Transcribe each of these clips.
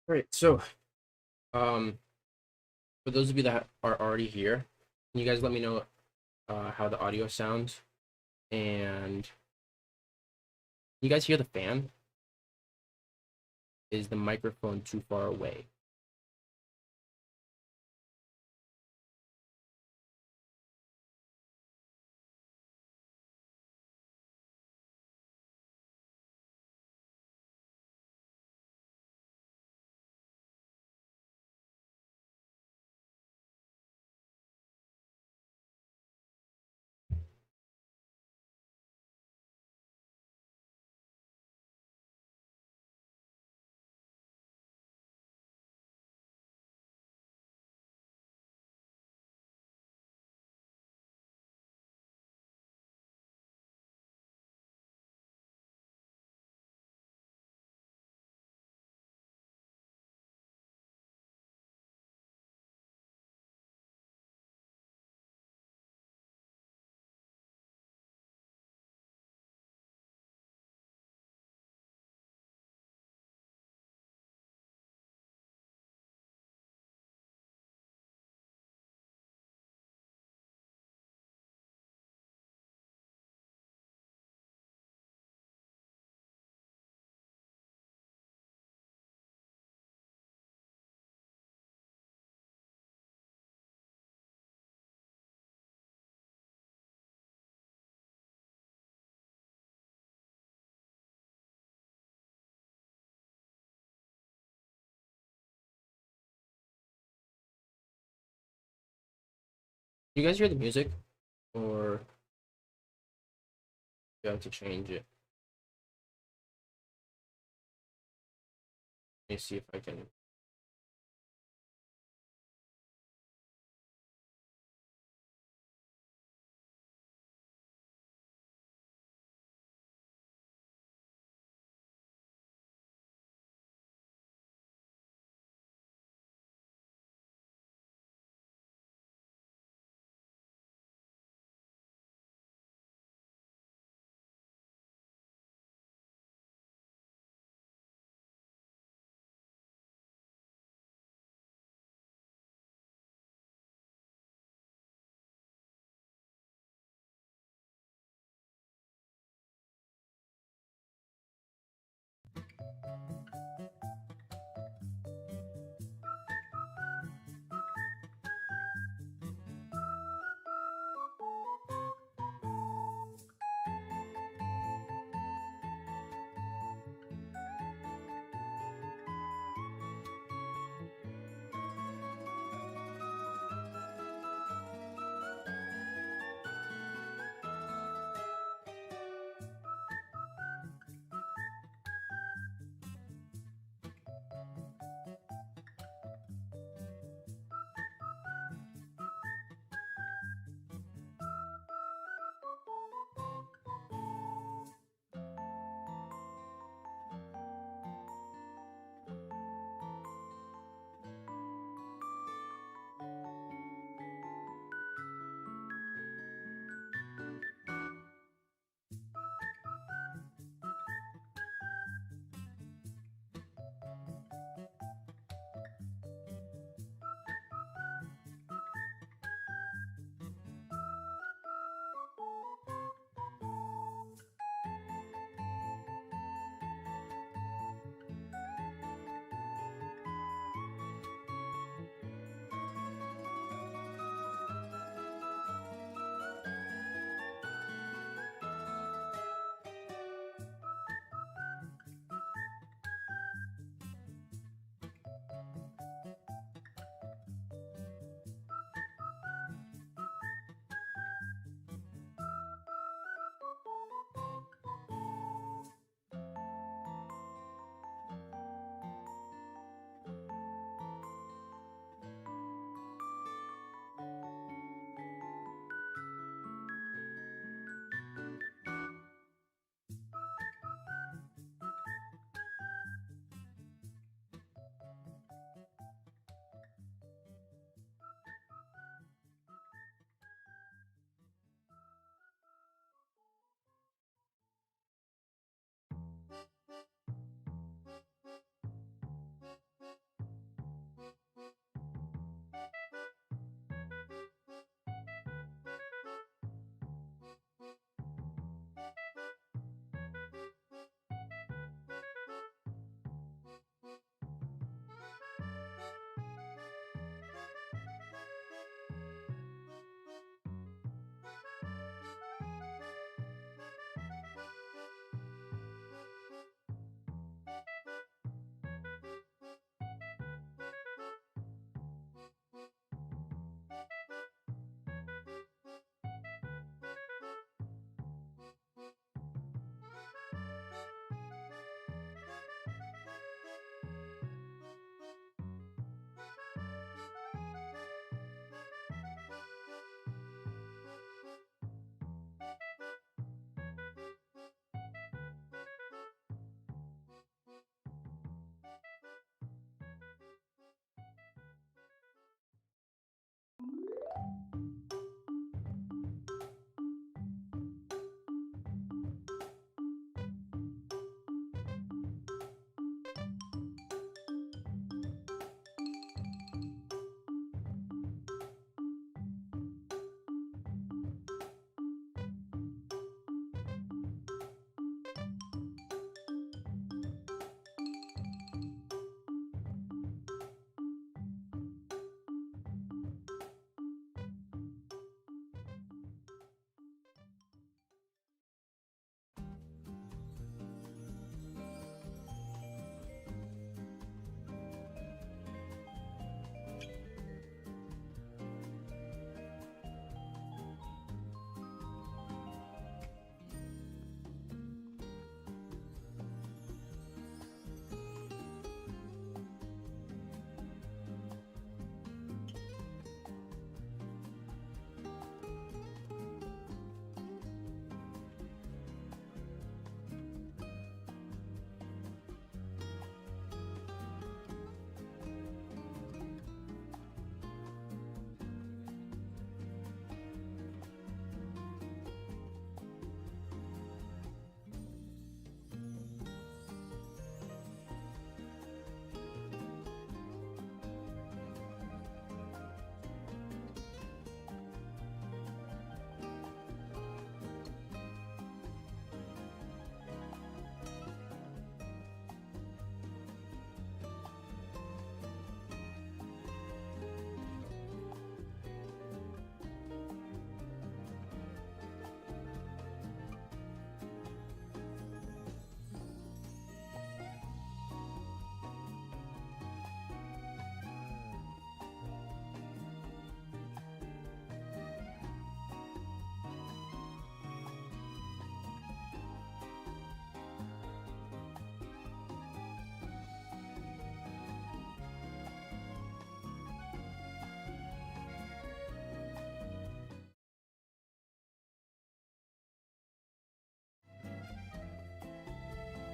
Right. So, um, for those of you that are already here, can you guys let me know how the audio sounds? And you guys hear the fan? Is the microphone too far away? You guys hear the music, or you have to change it? Let me see if I can.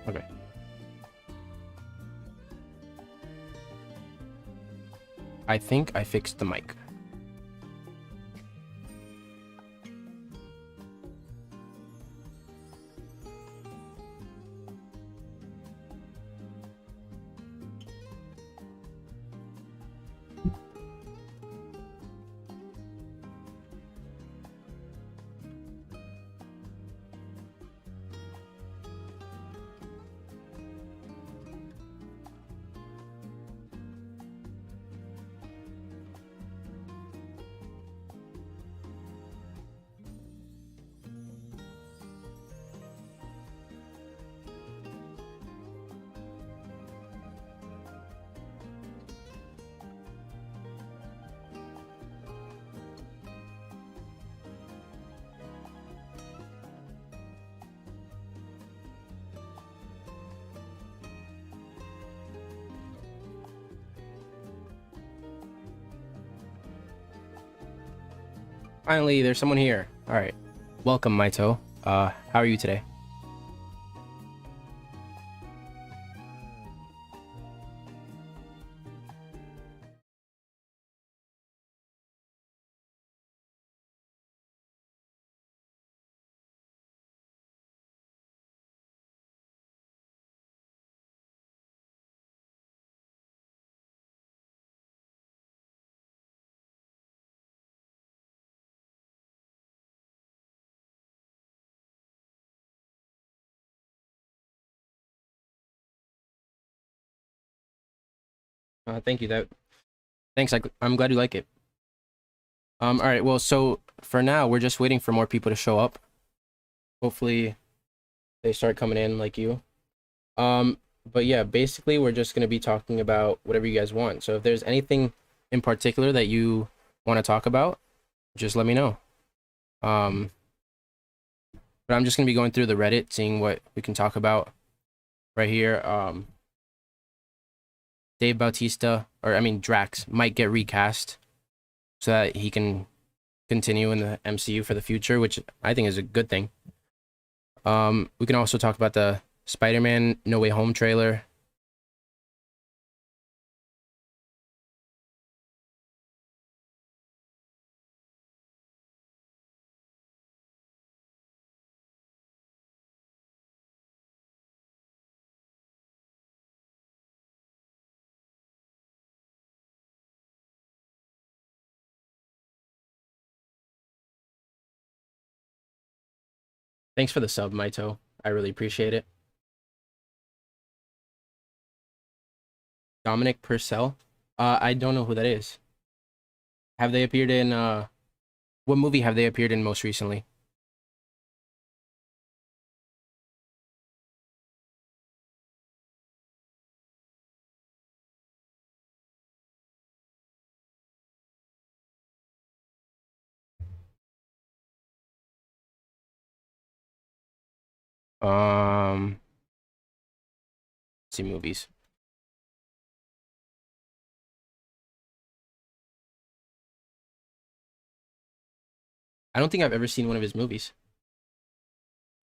Okay. I think I fixed the mic. Finally, there's someone here. All right. Welcome, Maito. How are you today? Thank you. Thanks. I'm glad you like it. All right. Well, so for now, we're just waiting for more people to show up. Hopefully, they start coming in like you. But yeah, basically, we're just gonna be talking about whatever you guys want. So if there's anything in particular that you want to talk about, just let me know. But I'm just gonna be going through the Reddit, seeing what we can talk about right here. Dave Bautista, or I mean Drax, might get recast so that he can continue in the MCU for the future, which I think is a good thing. We can also talk about the Spider-Man No Way Home trailer. Thanks for the sub, Maito. I really appreciate it. Dominic Purcell. I don't know who that is. Have they appeared in what movie have they appeared in most recently? Let's see movies. I don't think I've ever seen one of his movies.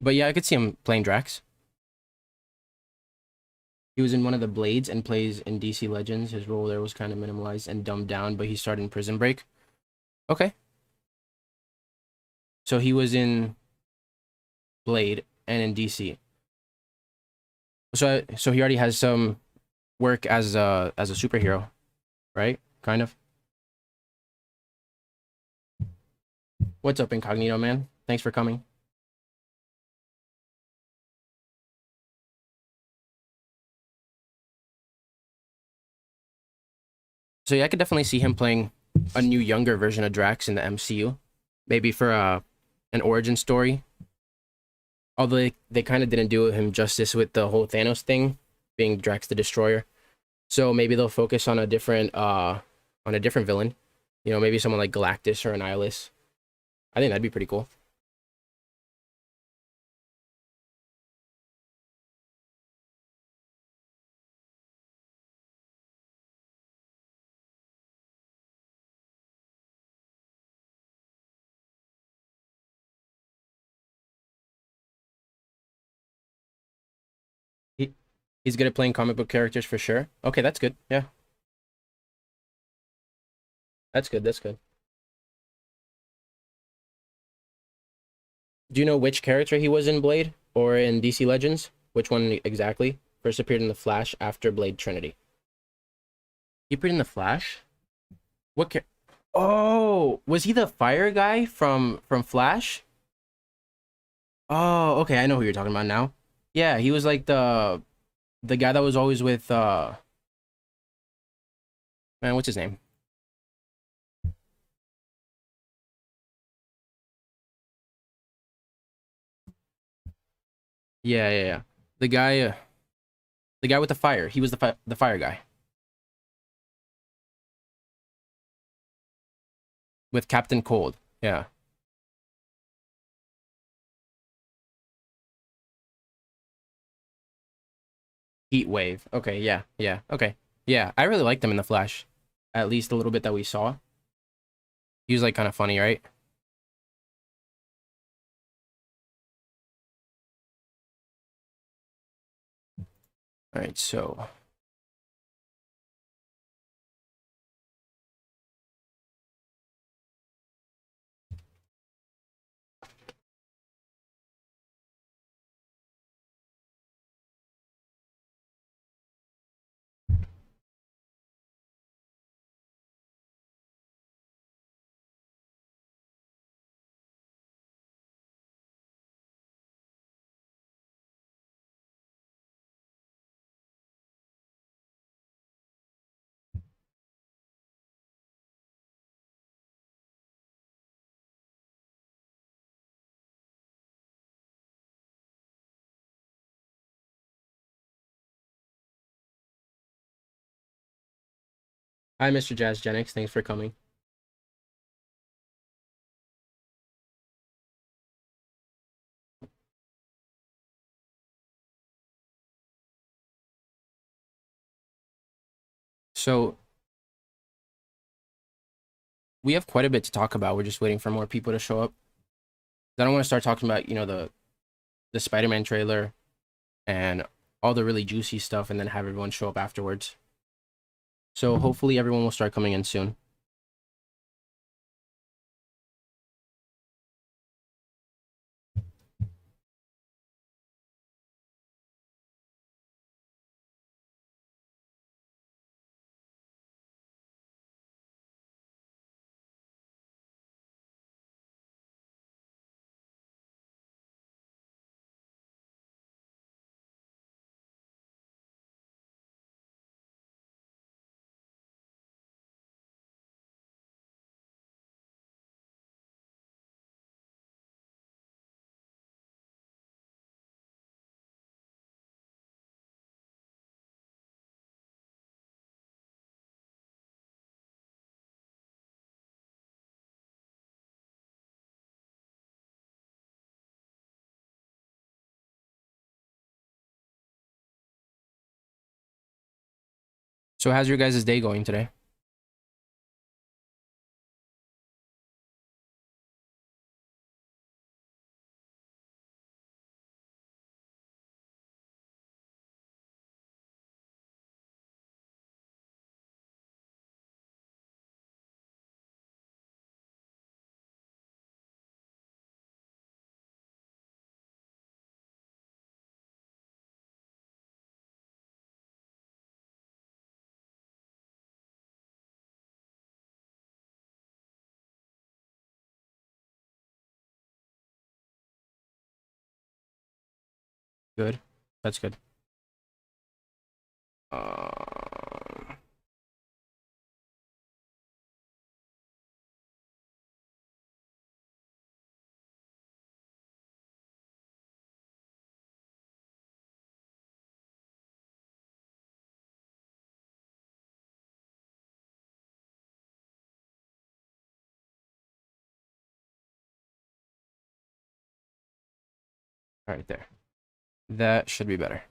But yeah, I could see him playing Drax. He was in one of the Blades and plays in DC Legends. His role there was kind of minimalized and dumbed down, but he starred in Prison Break. Okay. So he was in Blade and in DC. So he already has some work as a superhero, right? Kind of. What's up, Incognito Man? Thanks for coming. So yeah, I could definitely see him playing a new younger version of Drax in the MCU. Maybe for an origin story. Although they kind of didn't do him justice with the whole Thanos thing, being Drax the Destroyer. So maybe they'll focus on a different villain. You know, maybe someone like Galactus or Annihilus. I think that'd be pretty cool. He's good at playing comic book characters for sure. Okay, that's good. Yeah, that's good. That's good. Do you know which character he was in Blade or in DC Legends? Which one exactly? First appeared in the Flash after Blade Trinity. He appeared in the Flash. What? Oh, was he the fire guy from Flash? Oh, okay, I know who you're talking about now. Yeah, he was like the guy that was always with man, what's his name? Yeah, yeah, yeah. The guy, the guy with the fire. He was the fire guy with Captain Cold. Yeah, Heat Wave. Okay, yeah, yeah. Okay, yeah. I really liked him in the Flash, at least a little bit that we saw. He was like kind of funny, right? All right, so hi, Mr. Jazz Genix. Thanks for coming. So we have quite a bit to talk about. We're just waiting for more people to show up. I don't want to start talking about the Spider-Man trailer and all the really juicy stuff, and then have everyone show up afterwards. So hopefully everyone will start coming in soon. So how's your guys' day going today? Good. That's good. Um, all right, there. That should be better.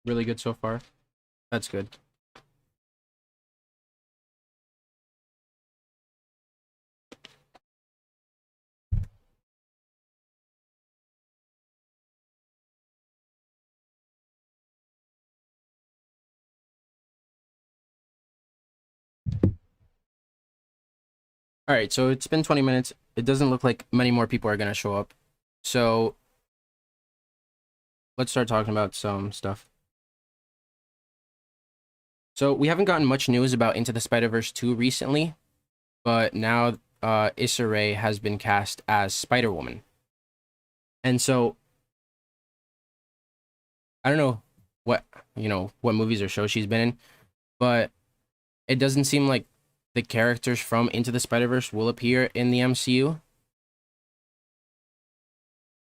Really good so far. That's good. All right, so it's been 20 minutes. It doesn't look like many more people are gonna show up. So let's start talking about some stuff. So we haven't gotten much news about Into the Spider-Verse 2 recently, but now Issa Rae has been cast as Spider-Woman. And so I don't know what, what movies or shows she's been in, but it doesn't seem like the characters from Into the Spider-Verse will appear in the MCU.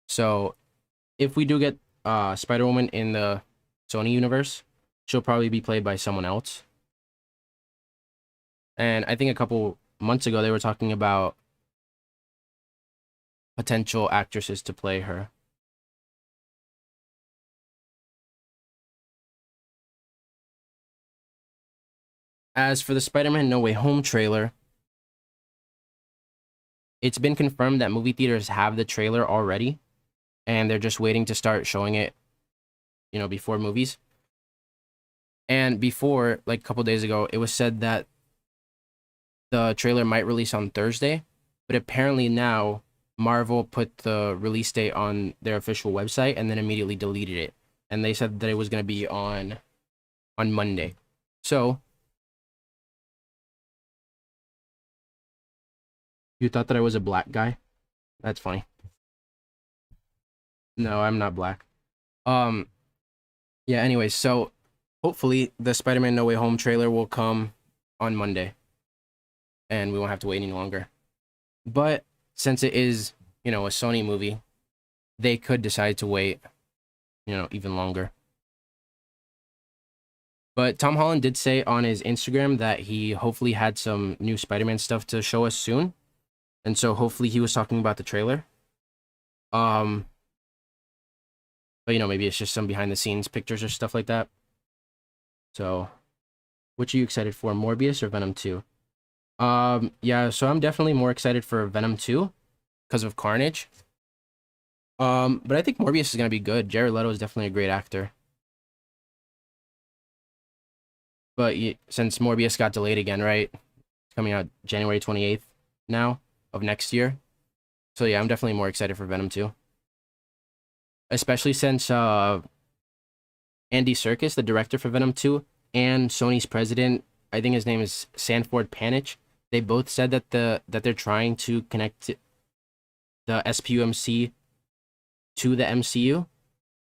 So if we do get Spider-Woman in the Sony universe, she'll probably be played by someone else. And I think a couple months ago they were talking about potential actresses to play her. As for the Spider-Man No Way Home trailer, it's been confirmed that movie theaters have the trailer already, and they're just waiting to start showing it, before movies. And before, like a couple days ago, it was said that the trailer might release on Thursday, but apparently now Marvel put the release date on their official website and then immediately deleted it. And they said that it was going to be on Monday. So you thought that I was a black guy? That's funny. No, I'm not black. Yeah, anyways, so hopefully the Spider-Man No Way Home trailer will come on Monday and we won't have to wait any longer. But since it is, a Sony movie, they could decide to wait, even longer. But Tom Holland did say on his Instagram that he hopefully had some new Spider-Man stuff to show us soon. And so hopefully he was talking about the trailer. But maybe it's just some behind the scenes pictures or stuff like that. So which are you excited for, Morbius or Venom 2? Yeah, so I'm definitely more excited for Venom 2 because of Carnage. But I think Morbius is gonna be good. Jared Leto is definitely a great actor. But since Morbius got delayed again, right? It's coming out January 28th now of next year. So yeah, I'm definitely more excited for Venom 2. Especially since Andy Serkis, the director for Venom 2, and Sony's president, I think his name is Sanford Panich, they both said that they're trying to connect the SPUMC to the MCU,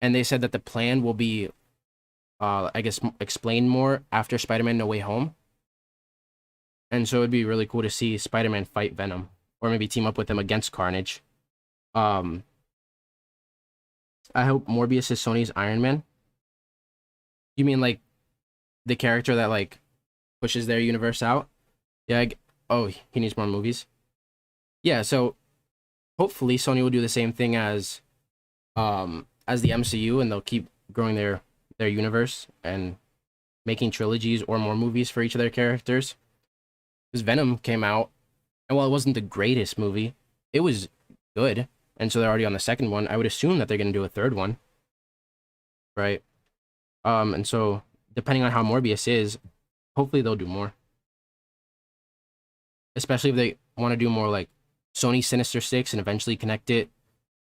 and they said that the plan will be I guess explained more after Spider-Man No Way Home. And so it'd be really cool to see Spider-Man fight Venom, or maybe team up with him against Carnage. I hope Morbius is Sony's Iron Man. You mean like the character that like pushes their universe out? Yeah. Oh, he needs more movies. Yeah. So hopefully Sony will do the same thing as the MCU, and they'll keep growing their universe and making trilogies or more movies for each of their characters. Because Venom came out, and while it wasn't the greatest movie, it was good. And so they're already on the second one. I would assume that they're going to do a third one. Right? And so, depending on how Morbius is, hopefully they'll do more. Especially if they want to do more like Sony Sinister Six and eventually connect it,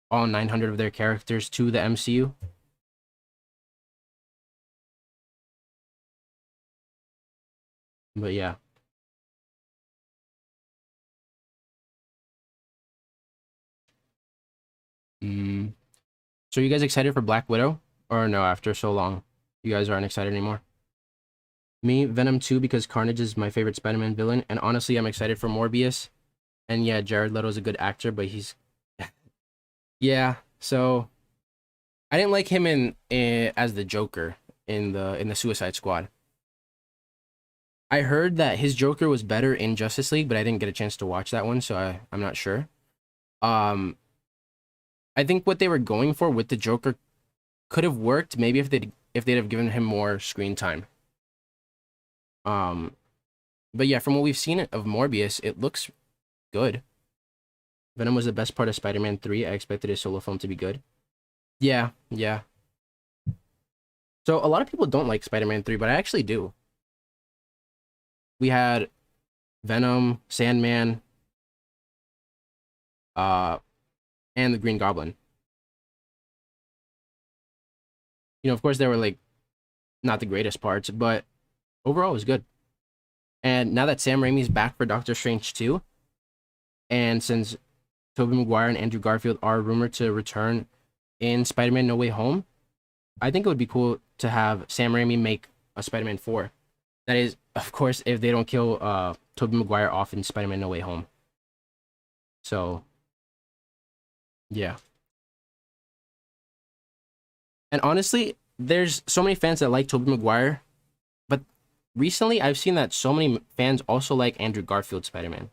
all 900 of their characters, to the MCU. But yeah. So you guys excited for Black Widow? Or no, after so long, you guys aren't excited anymore? Me, Venom 2, because Carnage is my favorite Spider-Man villain, and honestly, I'm excited for Morbius. And yeah, Jared Leto's a good actor, but he's... yeah, so... I didn't like him as the Joker in the Suicide Squad. I heard that his Joker was better in Justice League, but I didn't get a chance to watch that one, so I'm not sure. I think what they were going for with the Joker could have worked maybe if they if they'd have given him more screen time. But yeah, from what we've seen of Morbius, it looks good. Venom was the best part of Spider-Man 3. I expected his solo film to be good. Yeah, yeah. So a lot of people don't like Spider-Man 3, but I actually do. We had Venom, Sandman, and the Green Goblin. You know, of course, they were like not the greatest parts, but overall it was good. And now that Sam Raimi's back for Doctor Strange 2, and since Tobey Maguire and Andrew Garfield are rumored to return in Spider-Man No Way Home, I think it would be cool to have Sam Raimi make a Spider-Man 4. That is, of course, if they don't kill Tobey Maguire off in Spider-Man No Way Home. So, yeah. And honestly, there's so many fans that like Tobey Maguire, but recently I've seen that so many fans also like Andrew Garfield Spider-Man.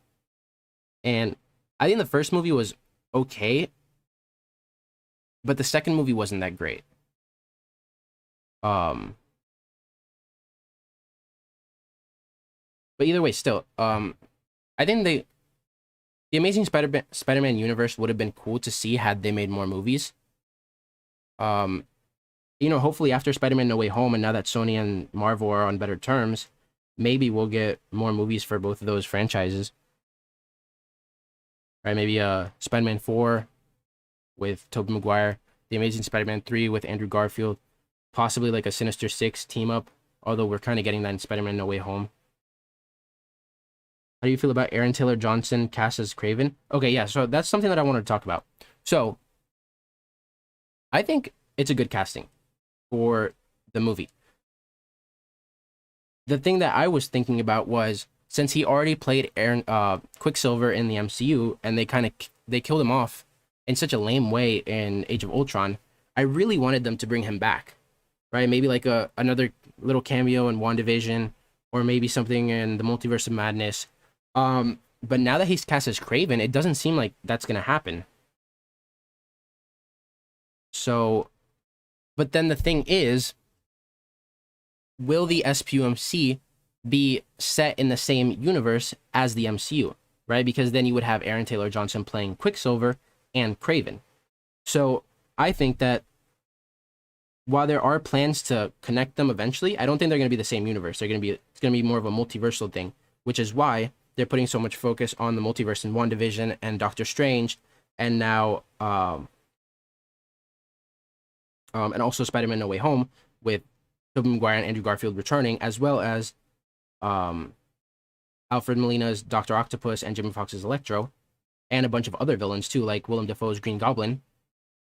And I think the first movie was okay, but the second movie wasn't that great. But either way, still, I think the Amazing Spider-Man universe would have been cool to see had they made more movies. You know, hopefully after Spider-Man No Way Home, and now that Sony and Marvel are on better terms, maybe we'll get more movies for both of those franchises. Right? Maybe Spider-Man 4 with Tobey Maguire, The Amazing Spider-Man 3 with Andrew Garfield, possibly like a Sinister Six team up, although we're kind of getting that in Spider-Man No Way Home. How do you feel about Aaron Taylor Johnson cast as Kraven? Okay, yeah, so that's something that I wanted to talk about. So, I think it's a good casting for the movie. The thing that I was thinking about was, since he already played Quicksilver in the MCU, and they killed him off in such a lame way in Age of Ultron, I really wanted them to bring him back, right? Maybe like another little cameo in WandaVision, or maybe something in the Multiverse of Madness. But now that he's cast as Kraven, it doesn't seem like that's gonna happen. So, but then the thing is, will the SPUMC be set in the same universe as the MCU, right? Because then you would have Aaron Taylor Johnson playing Quicksilver and Kraven. So I think that while there are plans to connect them eventually, I don't think they're going to be the same universe. It's going to be more of a multiversal thing, which is why they're putting so much focus on the multiverse in WandaVision and Doctor Strange, and now and also Spider-Man No Way Home with Tobey Maguire and Andrew Garfield returning, as well as Alfred Molina's Dr. Octopus and Jimmy Fox's Electro, and a bunch of other villains too, like Willem Dafoe's Green Goblin,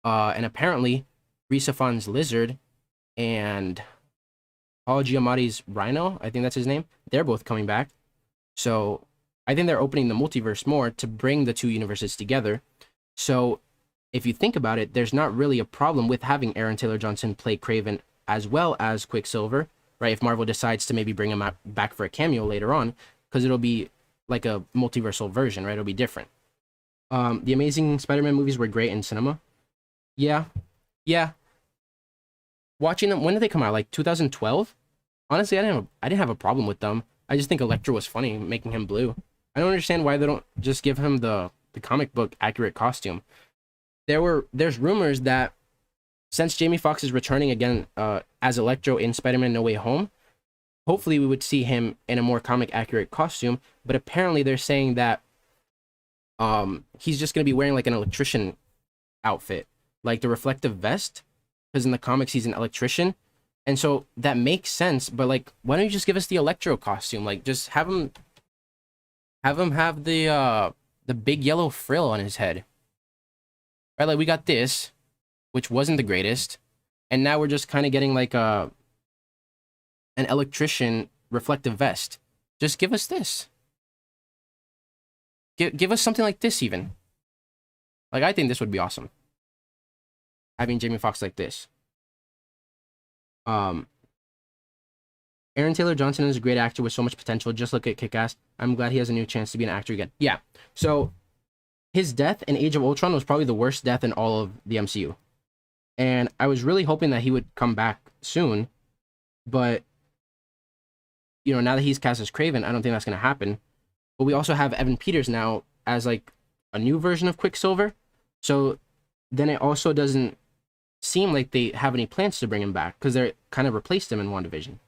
and apparently Rhys Ifan's Lizard and Paul Giamatti's Rhino, I think that's his name. They're both coming back. So I think they're opening the multiverse more to bring the two universes together. So if you think about it, there's not really a problem with having Aaron Taylor Johnson play Kraven as well as Quicksilver, right? If Marvel decides to maybe bring him back for a cameo later on, because it'll be like a multiversal version, right? It'll be different. The Amazing Spider-Man movies were great in cinema. Yeah. Watching them, when did they come out? Like 2012? Honestly, I didn't have a problem with them. I just think Electro was funny, making him blue. I don't understand why they don't just give him the comic book accurate costume. There's rumors that since Jamie Foxx is returning again as Electro in Spider-Man No Way Home, hopefully we would see him in a more comic accurate costume. But apparently they're saying that he's just gonna be wearing like an electrician outfit, like the reflective vest, because in the comics he's an electrician, and so that makes sense. But like, why don't you just give us the Electro costume? Like, just have him have the big yellow frill on his head, right? Like, we got this, which wasn't the greatest, and now we're just kind of getting like an electrician reflective vest. Just give us this. Give us something like this even. Like, I think this would be awesome, having Jamie Foxx like this. Aaron Taylor Johnson is a great actor with so much potential. Just look at Kick-Ass. I'm glad he has a new chance to be an actor again. Yeah. So his death in Age of Ultron was probably the worst death in all of the MCU. And I was really hoping that he would come back soon. But you know, now that he's cast as Kraven, I don't think that's gonna happen. But we also have Evan Peters now as like a new version of Quicksilver. So then it also doesn't seem like they have any plans to bring him back because they're kind of replaced him in WandaVision.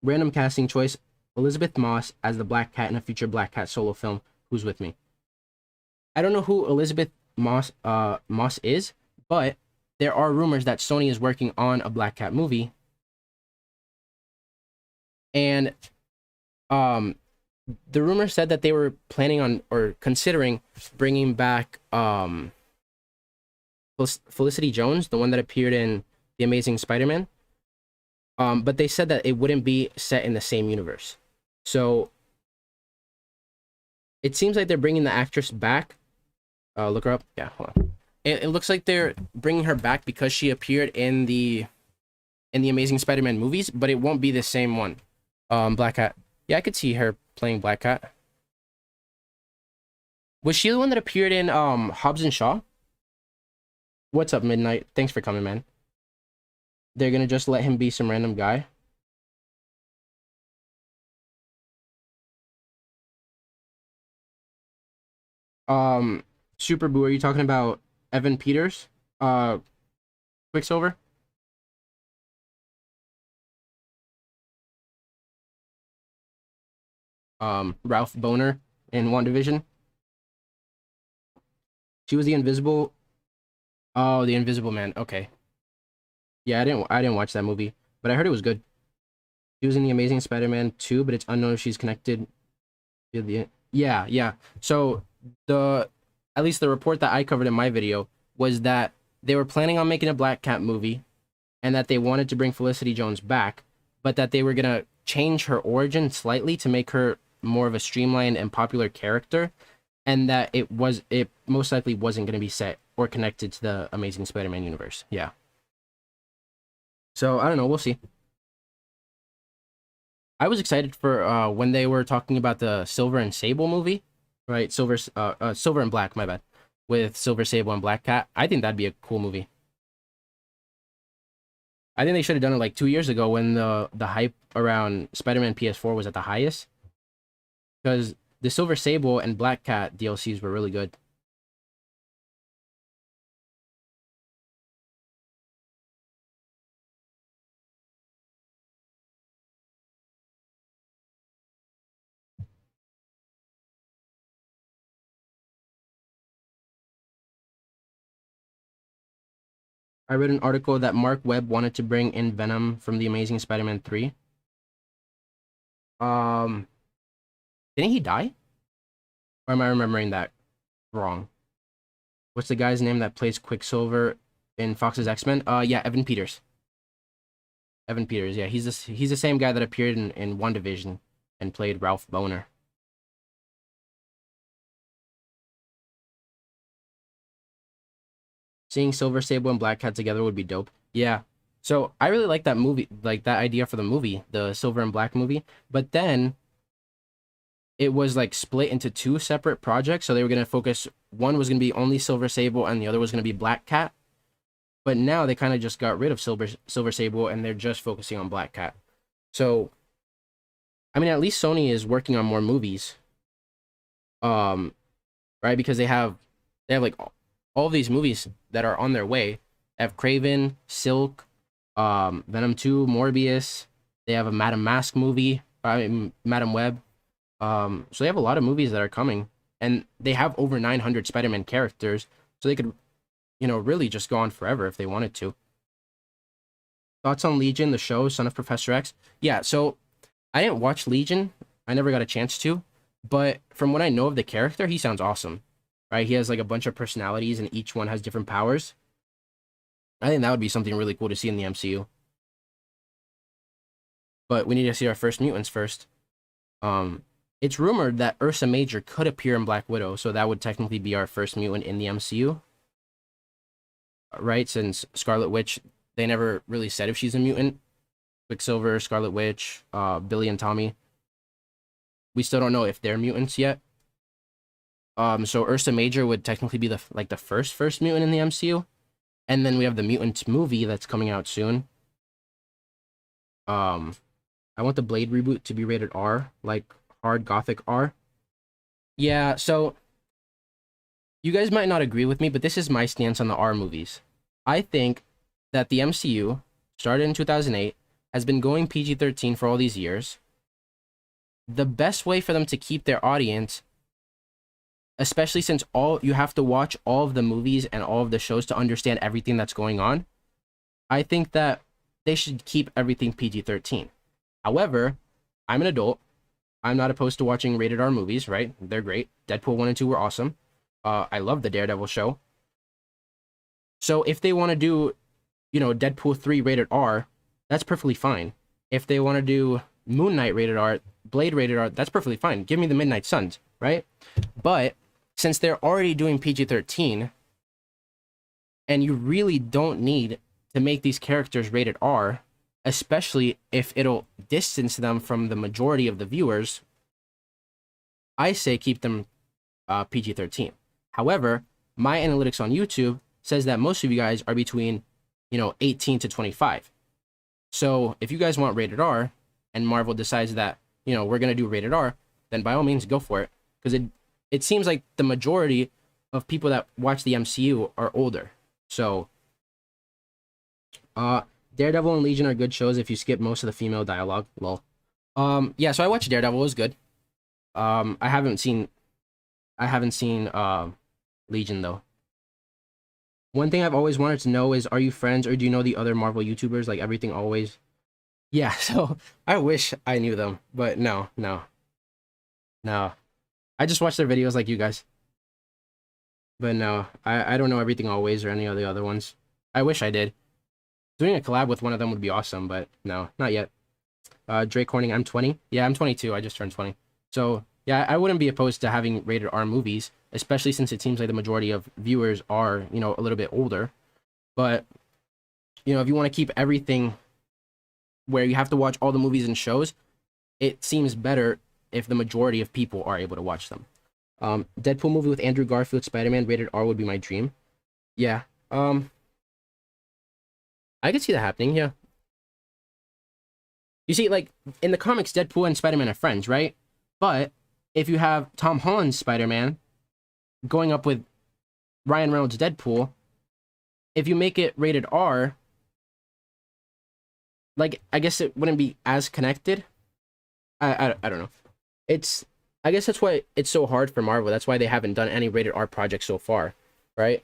Random casting choice: Elizabeth Moss as the Black Cat in a future Black Cat solo film. Who's with me? I don't know who Elizabeth Moss is, but there are rumors that Sony is working on a Black Cat movie, and the rumor said that they were planning on or considering bringing back Felicity Jones, the one that appeared in The Amazing Spider-Man. But they said that it wouldn't be set in the same universe. So it seems like they're bringing the actress back. Look her up. Yeah, hold on. It looks like they're bringing her back because she appeared in the Amazing Spider-Man movies, but it won't be the same one. Black Cat. Yeah, I could see her playing Black Cat. Was she the one that appeared in Hobbs and Shaw? What's up, Midnight? Thanks for coming, man. They're gonna just let him be some random guy. Super Boo, are you talking about Evan Peters? Quicksilver? Ralph Boner in WandaVision. She was the Invisible. Oh, the Invisible Man. Okay. Yeah, I didn't watch that movie, but I heard it was good. She was in the Amazing Spider-Man 2, but it's unknown if she's connected to the. Yeah, yeah. So at least the report that I covered in my video was that they were planning on making a Black Cat movie, and that they wanted to bring Felicity Jones back, but that they were gonna change her origin slightly to make her more of a streamlined and popular character, and that it most likely wasn't gonna be set or connected to the Amazing Spider-Man universe. Yeah. So I don't know. We'll see. I was excited for when they were talking about the Silver and Sable movie, right? Silver and Black, my bad, with Silver Sable and Black Cat. I think that'd be a cool movie. I think they should have done it like 2 years ago when the hype around Spider-Man PS4 was at the highest, because the Silver Sable and Black Cat DLCs were really good. I read an article that Mark Webb wanted to bring in Venom from the Amazing Spider-Man 3. Didn't he die? Or am I remembering that wrong? What's the guy's name that plays Quicksilver in Fox's X-Men? Yeah, Evan Peters. Evan Peters, yeah, he's the same guy that appeared in WandaVision and played Ralph Boner. Seeing Silver Sable and Black Cat together would be dope. Yeah. So I really like that movie, like that idea for the movie, the Silver and Black movie. But then it was like split into two separate projects. So they were gonna focus. One was gonna be only Silver Sable, and the other was gonna be Black Cat. But now they kind of just got rid of Silver Sable, and they're just focusing on Black Cat. So, I mean, at least Sony is working on more movies. Right, because they have like all of these movies that are on their way. They have Kraven, Silk, Venom 2, Morbius. They have a Madam Mask movie, Madam Web. So they have a lot of movies that are coming, and they have over 900 Spider-Man characters, so they could, you know, really just go on forever if they wanted to. Thoughts on Legion, the show, Son of Professor X? Yeah, so I didn't watch Legion. I never got a chance to, but from what I know of the character, he sounds awesome, right? He has like a bunch of personalities, and each one has different powers. I think that would be something really cool to see in the MCU. But we need to see our first mutants first. It's rumored that Ursa Major could appear in Black Widow, so that would technically be our first mutant in the MCU. Right, since Scarlet Witch, they never really said if she's a mutant. Quicksilver, Scarlet Witch, Billy and Tommy. We still don't know if they're mutants yet. So Ursa Major would technically be the first mutant in the MCU. And then we have the Mutant movie that's coming out soon. I want the Blade reboot to be rated R, like hard gothic R. Yeah, so you guys might not agree with me, but this is my stance on the R movies. I think that the MCU, started in 2008, has been going PG-13 for all these years. The best way for them to keep their audience, especially since you have to watch all of the movies and all of the shows to understand everything that's going on, I think that they should keep everything PG-13. However, I'm an adult. I'm not opposed to watching rated R movies, right? They're great. Deadpool 1 and 2 were awesome. I love the Daredevil show. So if they want to do, Deadpool 3 rated R, that's perfectly fine. If they want to do Moon Knight rated R, Blade rated R, that's perfectly fine. Give me the Midnight Suns, right? But since they're already doing PG-13, and you really don't need to make these characters rated R, especially if it'll distance them from the majority of the viewers, I say keep them PG-13. However, my analytics on YouTube says that most of you guys are between, 18 to 25. So if you guys want rated R, and Marvel decides that, we're going to do rated R, then by all means, go for it. Because it seems like the majority of people that watch the MCU are older. So, Daredevil and Legion are good shows if you skip most of the female dialogue. Lol. Yeah, so I watched Daredevil. It was good. I haven't seen Legion, though. One thing I've always wanted to know is, are you friends or do you know the other Marvel YouTubers, like Everything Always? Yeah, so I wish I knew them, but no. I just watch their videos like you guys. But no, I don't know Everything Always or any of the other ones. I wish I did. Doing a collab with one of them would be awesome, but no, not yet. Drake Horning, I'm 20. Yeah, I'm 22. I just turned 20. So, yeah, I wouldn't be opposed to having rated R movies, especially since it seems like the majority of viewers are, a little bit older. But, if you want to keep everything where you have to watch all the movies and shows, it seems better if the majority of people are able to watch them. Deadpool movie with Andrew Garfield, Spider-Man, rated R would be my dream. Yeah. I could see that happening, yeah. You see, like, in the comics, Deadpool and Spider-Man are friends, right? But if you have Tom Holland's Spider-Man going up with Ryan Reynolds' Deadpool, if you make it rated R, like, I guess it wouldn't be as connected. I don't know. I guess that's why it's so hard for Marvel. That's why they haven't done any rated R projects so far, right?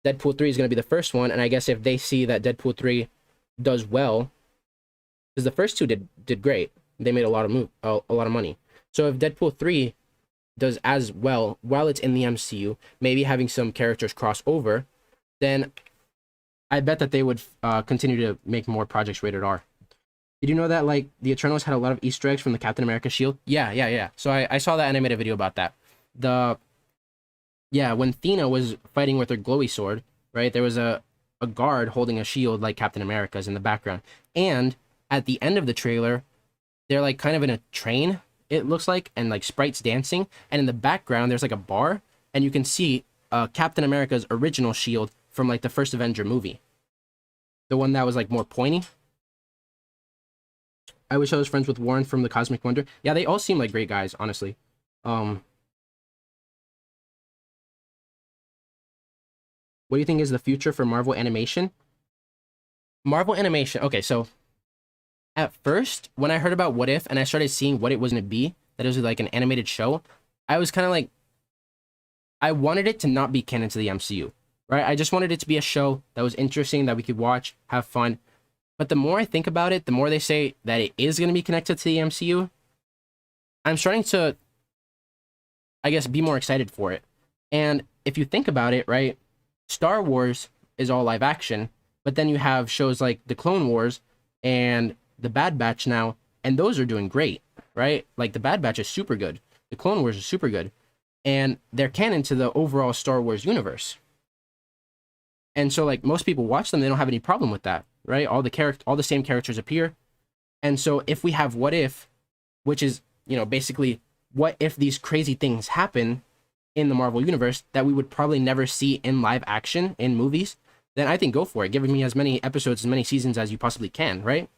Deadpool 3 is going to be the first one, and I guess if they see that Deadpool 3 does well, because the first two did great, they made a lot of money. So if Deadpool 3 does as well while it's in the MCU, maybe having some characters cross over, then I bet that they would continue to make more projects rated R. Did you know that, like, the Eternals had a lot of Easter eggs from the Captain America shield? Yeah. So I saw that animated video about that. When Thena was fighting with her glowy sword, right, there was a guard holding a shield like Captain America's in the background. And at the end of the trailer, they're, like, kind of in a train, it looks like, and, like, sprites dancing. And in the background, there's, like, a bar, and you can see Captain America's original shield from, like, the first Avenger movie. The one that was, like, more pointy. I wish I was friends with Warren from the Cosmic Wonder. Yeah, they all seem like great guys, honestly. What do you think is the future for Marvel Animation? Marvel Animation, okay, so at first, when I heard about What If and I started seeing what it was going to be, that it was like an animated show, I was kind of like, I wanted it to not be canon to the MCU, right? I just wanted it to be a show that was interesting, that we could watch, have fun. But the more I think about it, the more they say that it is going to be connected to the MCU, I'm starting to, I guess, be more excited for it. And if you think about it, right, Star Wars is all live action, but then you have shows like The Clone Wars and The Bad Batch now, and those are doing great, right? Like, The Bad Batch is super good. The Clone Wars is super good. And they're canon to the overall Star Wars universe. And so, like, most people watch them, they don't have any problem with that, right? All the same characters appear. And so if we have What If, which is, basically, what if these crazy things happen in the Marvel universe that we would probably never see in live action in movies, then I think go for it. Give me as many episodes, as many seasons as you possibly can, right?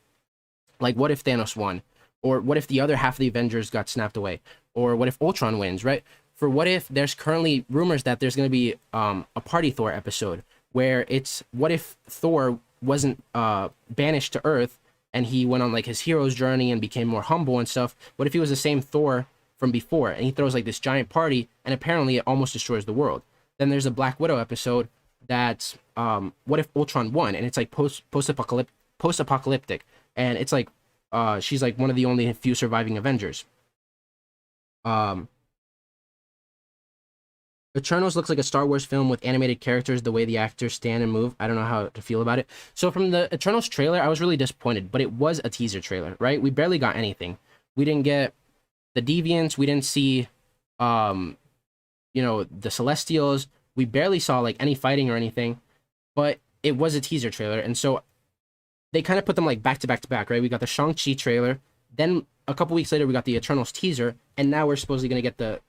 Like, what if Thanos won? Or what if the other half of the Avengers got snapped away? Or what if Ultron wins, right? For what if there's currently rumors that there's going to be a Party Thor episode where it's what if Thor wasn't banished to Earth and he went on like his hero's journey and became more humble and stuff? What if he was the same Thor from before and he throws like this giant party and apparently it almost destroys the world? Then there's a Black Widow episode that's what if Ultron won, and it's like post-apocalyptic, and it's like she's like one of the only few surviving Avengers. Eternals looks like a Star Wars film with animated characters, the way the actors stand and move. I don't know how to feel about it. So from the Eternals trailer, I was really disappointed, but it was a teaser trailer, right? We barely got anything. We didn't get the Deviants. We didn't see, you know, the Celestials. We barely saw like any fighting or anything, but it was a teaser trailer. And so they kind of put them like back to back to back, right? We got the Shang-Chi trailer. Then a couple weeks later, we got the Eternals teaser. And now we're supposedly going to get the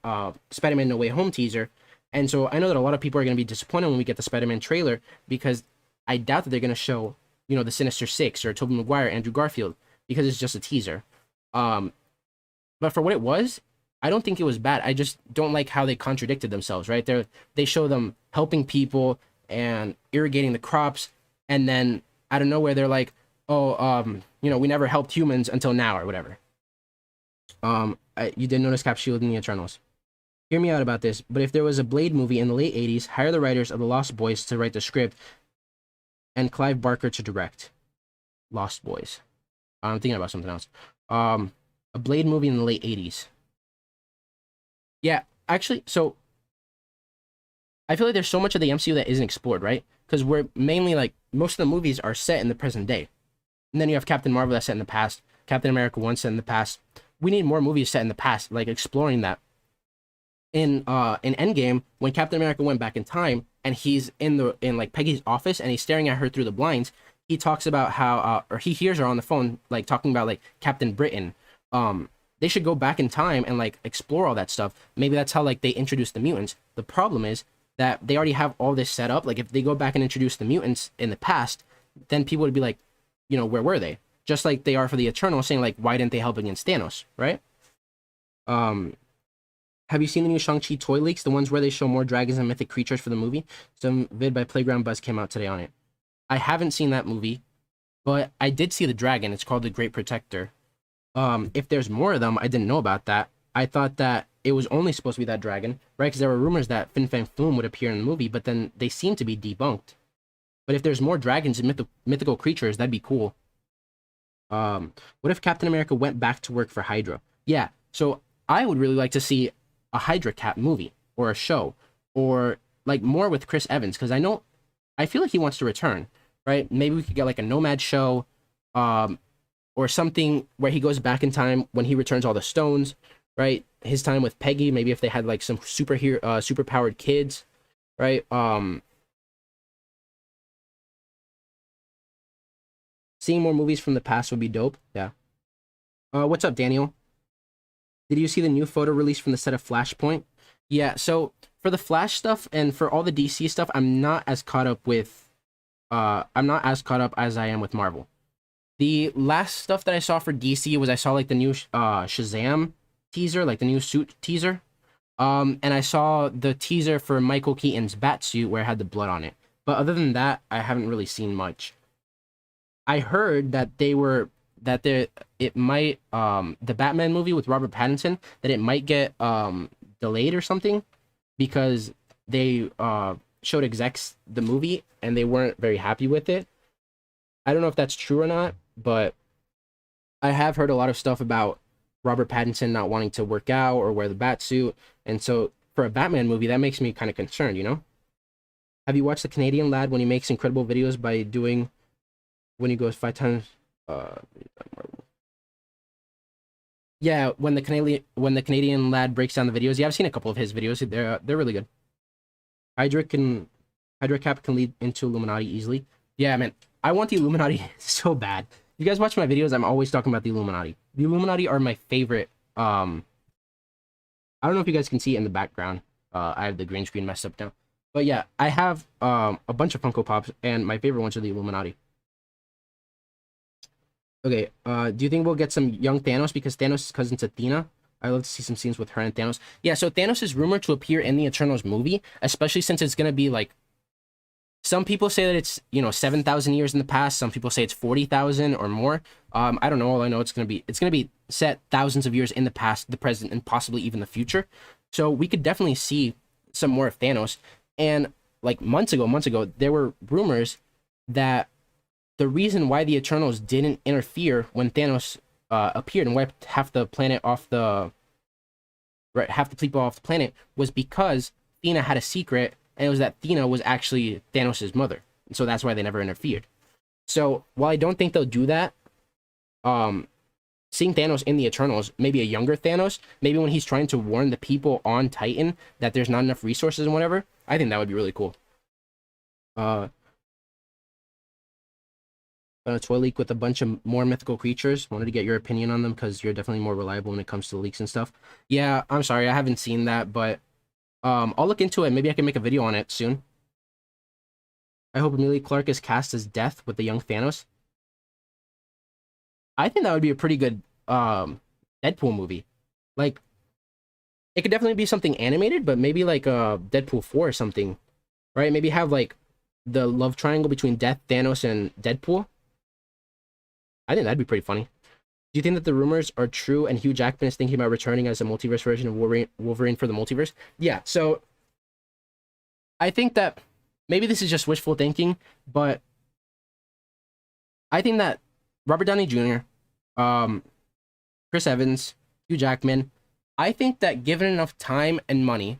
Spider-Man No Way Home teaser. And so I know that a lot of people are going to be disappointed when we get the Spider-Man trailer, because I doubt that they're going to show, you know, the Sinister Six or Tobey Maguire, Andrew Garfield, because it's just a teaser. But for what it was, I don't think it was bad. I just don't like how they contradicted themselves, right? They show them helping people and irrigating the crops, and then out of nowhere they're like, oh, you know, we never helped humans until now or whatever. You did notice Cap shielding the Eternals. Hear me out about this, but if there was a Blade movie in the late 80s, hire the writers of The Lost Boys to write the script and Clive Barker to direct Lost Boys. I'm thinking about something else. A Blade movie in the late 80s. Yeah, actually, so I feel like there's so much of the MCU that isn't explored, right? Because we're mainly like, most of the movies are set in the present day. And then you have Captain Marvel that's set in the past, Captain America 1 set in the past. We need more movies set in the past, like exploring that. In Endgame, when Captain America went back in time and he's in like Peggy's office and he's staring at her through the blinds, he talks about how or he hears her on the phone like talking about like Captain Britain. They should go back in time and like explore all that stuff. Maybe that's how like they introduce the mutants. The problem is that they already have all this set up. Like if they go back and introduce the mutants in the past, then people would be like, you know, where were they? Just like they are for the Eternals, saying like, why didn't they help against Thanos, right? Have you seen the new Shang-Chi toy leaks? The ones where they show more dragons and mythic creatures for the movie? Some vid by Playground Buzz came out today on it. I haven't seen that movie, but I did see the dragon. It's called the Great Protector. If there's more of them, I didn't know about that. I thought that it was only supposed to be that dragon, right? Because there were rumors that Fin Fang Foom would appear in the movie, but then they seem to be debunked. But if there's more dragons and mythical creatures, that'd be cool. What if Captain America went back to work for Hydra? Yeah, so I would really like to see a Hydra Cap movie or a show, or like more with Chris Evans, because I feel like he wants to return, right? Maybe we could get like a Nomad show, or something where he goes back in time when he returns all the stones, right? His time with Peggy, maybe if they had like some superpowered kids, right? Seeing more movies from the past would be dope. Yeah. What's up, Daniel? Did you see the new photo release from the set of Flashpoint? Yeah, so for the Flash stuff and for all the DC stuff, I'm not as caught up as I am with Marvel. The last stuff that I saw for DC was I saw like the new Shazam teaser, like the new suit teaser. And I saw the teaser for Michael Keaton's Batsuit where it had the blood on it. But other than that, I haven't really seen much. I heard that the Batman movie with Robert Pattinson, that it might get delayed or something because they showed execs the movie and they weren't very happy with it. I don't know if that's true or not, but I have heard a lot of stuff about Robert Pattinson not wanting to work out or wear the bat suit, and so for a Batman movie, that makes me kind of concerned, you know? Have you watched the Canadian lad when he makes incredible videos by doing when he goes 5 times? Yeah, when the Canadian lad breaks down the videos. Yeah, I've seen a couple of his videos. They're really good. Hydra Cap can lead into Illuminati easily. Yeah, man, I want the Illuminati so bad. You guys watch my videos, I'm always talking about the Illuminati. The Illuminati are my favorite. I don't know if you guys can see it in the background. I have the green screen messed up now. But yeah, I have a bunch of Funko Pops, and my favorite ones are the Illuminati. Okay, do you think we'll get some young Thanos because Thanos is cousin to Athena? I'd love to see some scenes with her and Thanos. Yeah, so Thanos is rumored to appear in the Eternals movie, especially since it's gonna be like some people say that it's 7,000 years in the past. Some people say it's 40,000 or more. I don't know. All I know it's gonna be set thousands of years in the past, the present, and possibly even the future. So we could definitely see some more of Thanos. And like months ago, there were rumors that the reason why the Eternals didn't interfere when Thanos appeared and wiped half the planet off the right, half the people off the planet was because Athena had a secret, and it was that Athena was actually Thanos' mother. And so that's why they never interfered. So while I don't think they'll do that, um, seeing Thanos in the Eternals, maybe a younger Thanos, maybe when he's trying to warn the people on Titan that there's not enough resources and whatever, I think that would be really cool. Uh, a toy leak with a bunch of more mythical creatures. Wanted to get your opinion on them because you're definitely more reliable when it comes to leaks and stuff. Yeah, I'm sorry, I haven't seen that, but I'll look into it. Maybe I can make a video on it soon. I hope Emilia Clarke is cast as Death with the young Thanos. I think that would be a pretty good Deadpool movie. Like, it could definitely be something animated, but maybe like Deadpool 4 or something, right? Maybe have like the love triangle between Death, Thanos, and Deadpool. I think that'd be pretty funny. Do you think that the rumors are true and Hugh Jackman is thinking about returning as a multiverse version of Wolverine for the multiverse? Yeah, so I think that maybe this is just wishful thinking, but I think that Robert Downey Jr., Chris Evans, Hugh Jackman, I think that given enough time and money,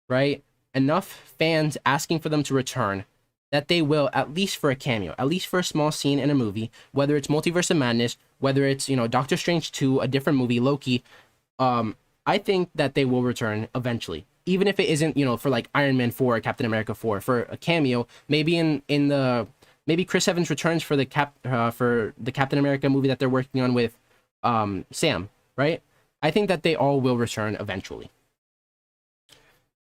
right, enough fans asking for them to return, that they will, at least for a cameo, at least for a small scene in a movie, whether it's Multiverse of Madness, whether it's, Doctor Strange 2, a different movie, Loki, I think that they will return eventually. Even if it isn't, for like Iron Man 4 or Captain America 4, for a cameo, maybe maybe Chris Evans returns for the Captain America movie that they're working on with Sam, right? I think that they all will return eventually.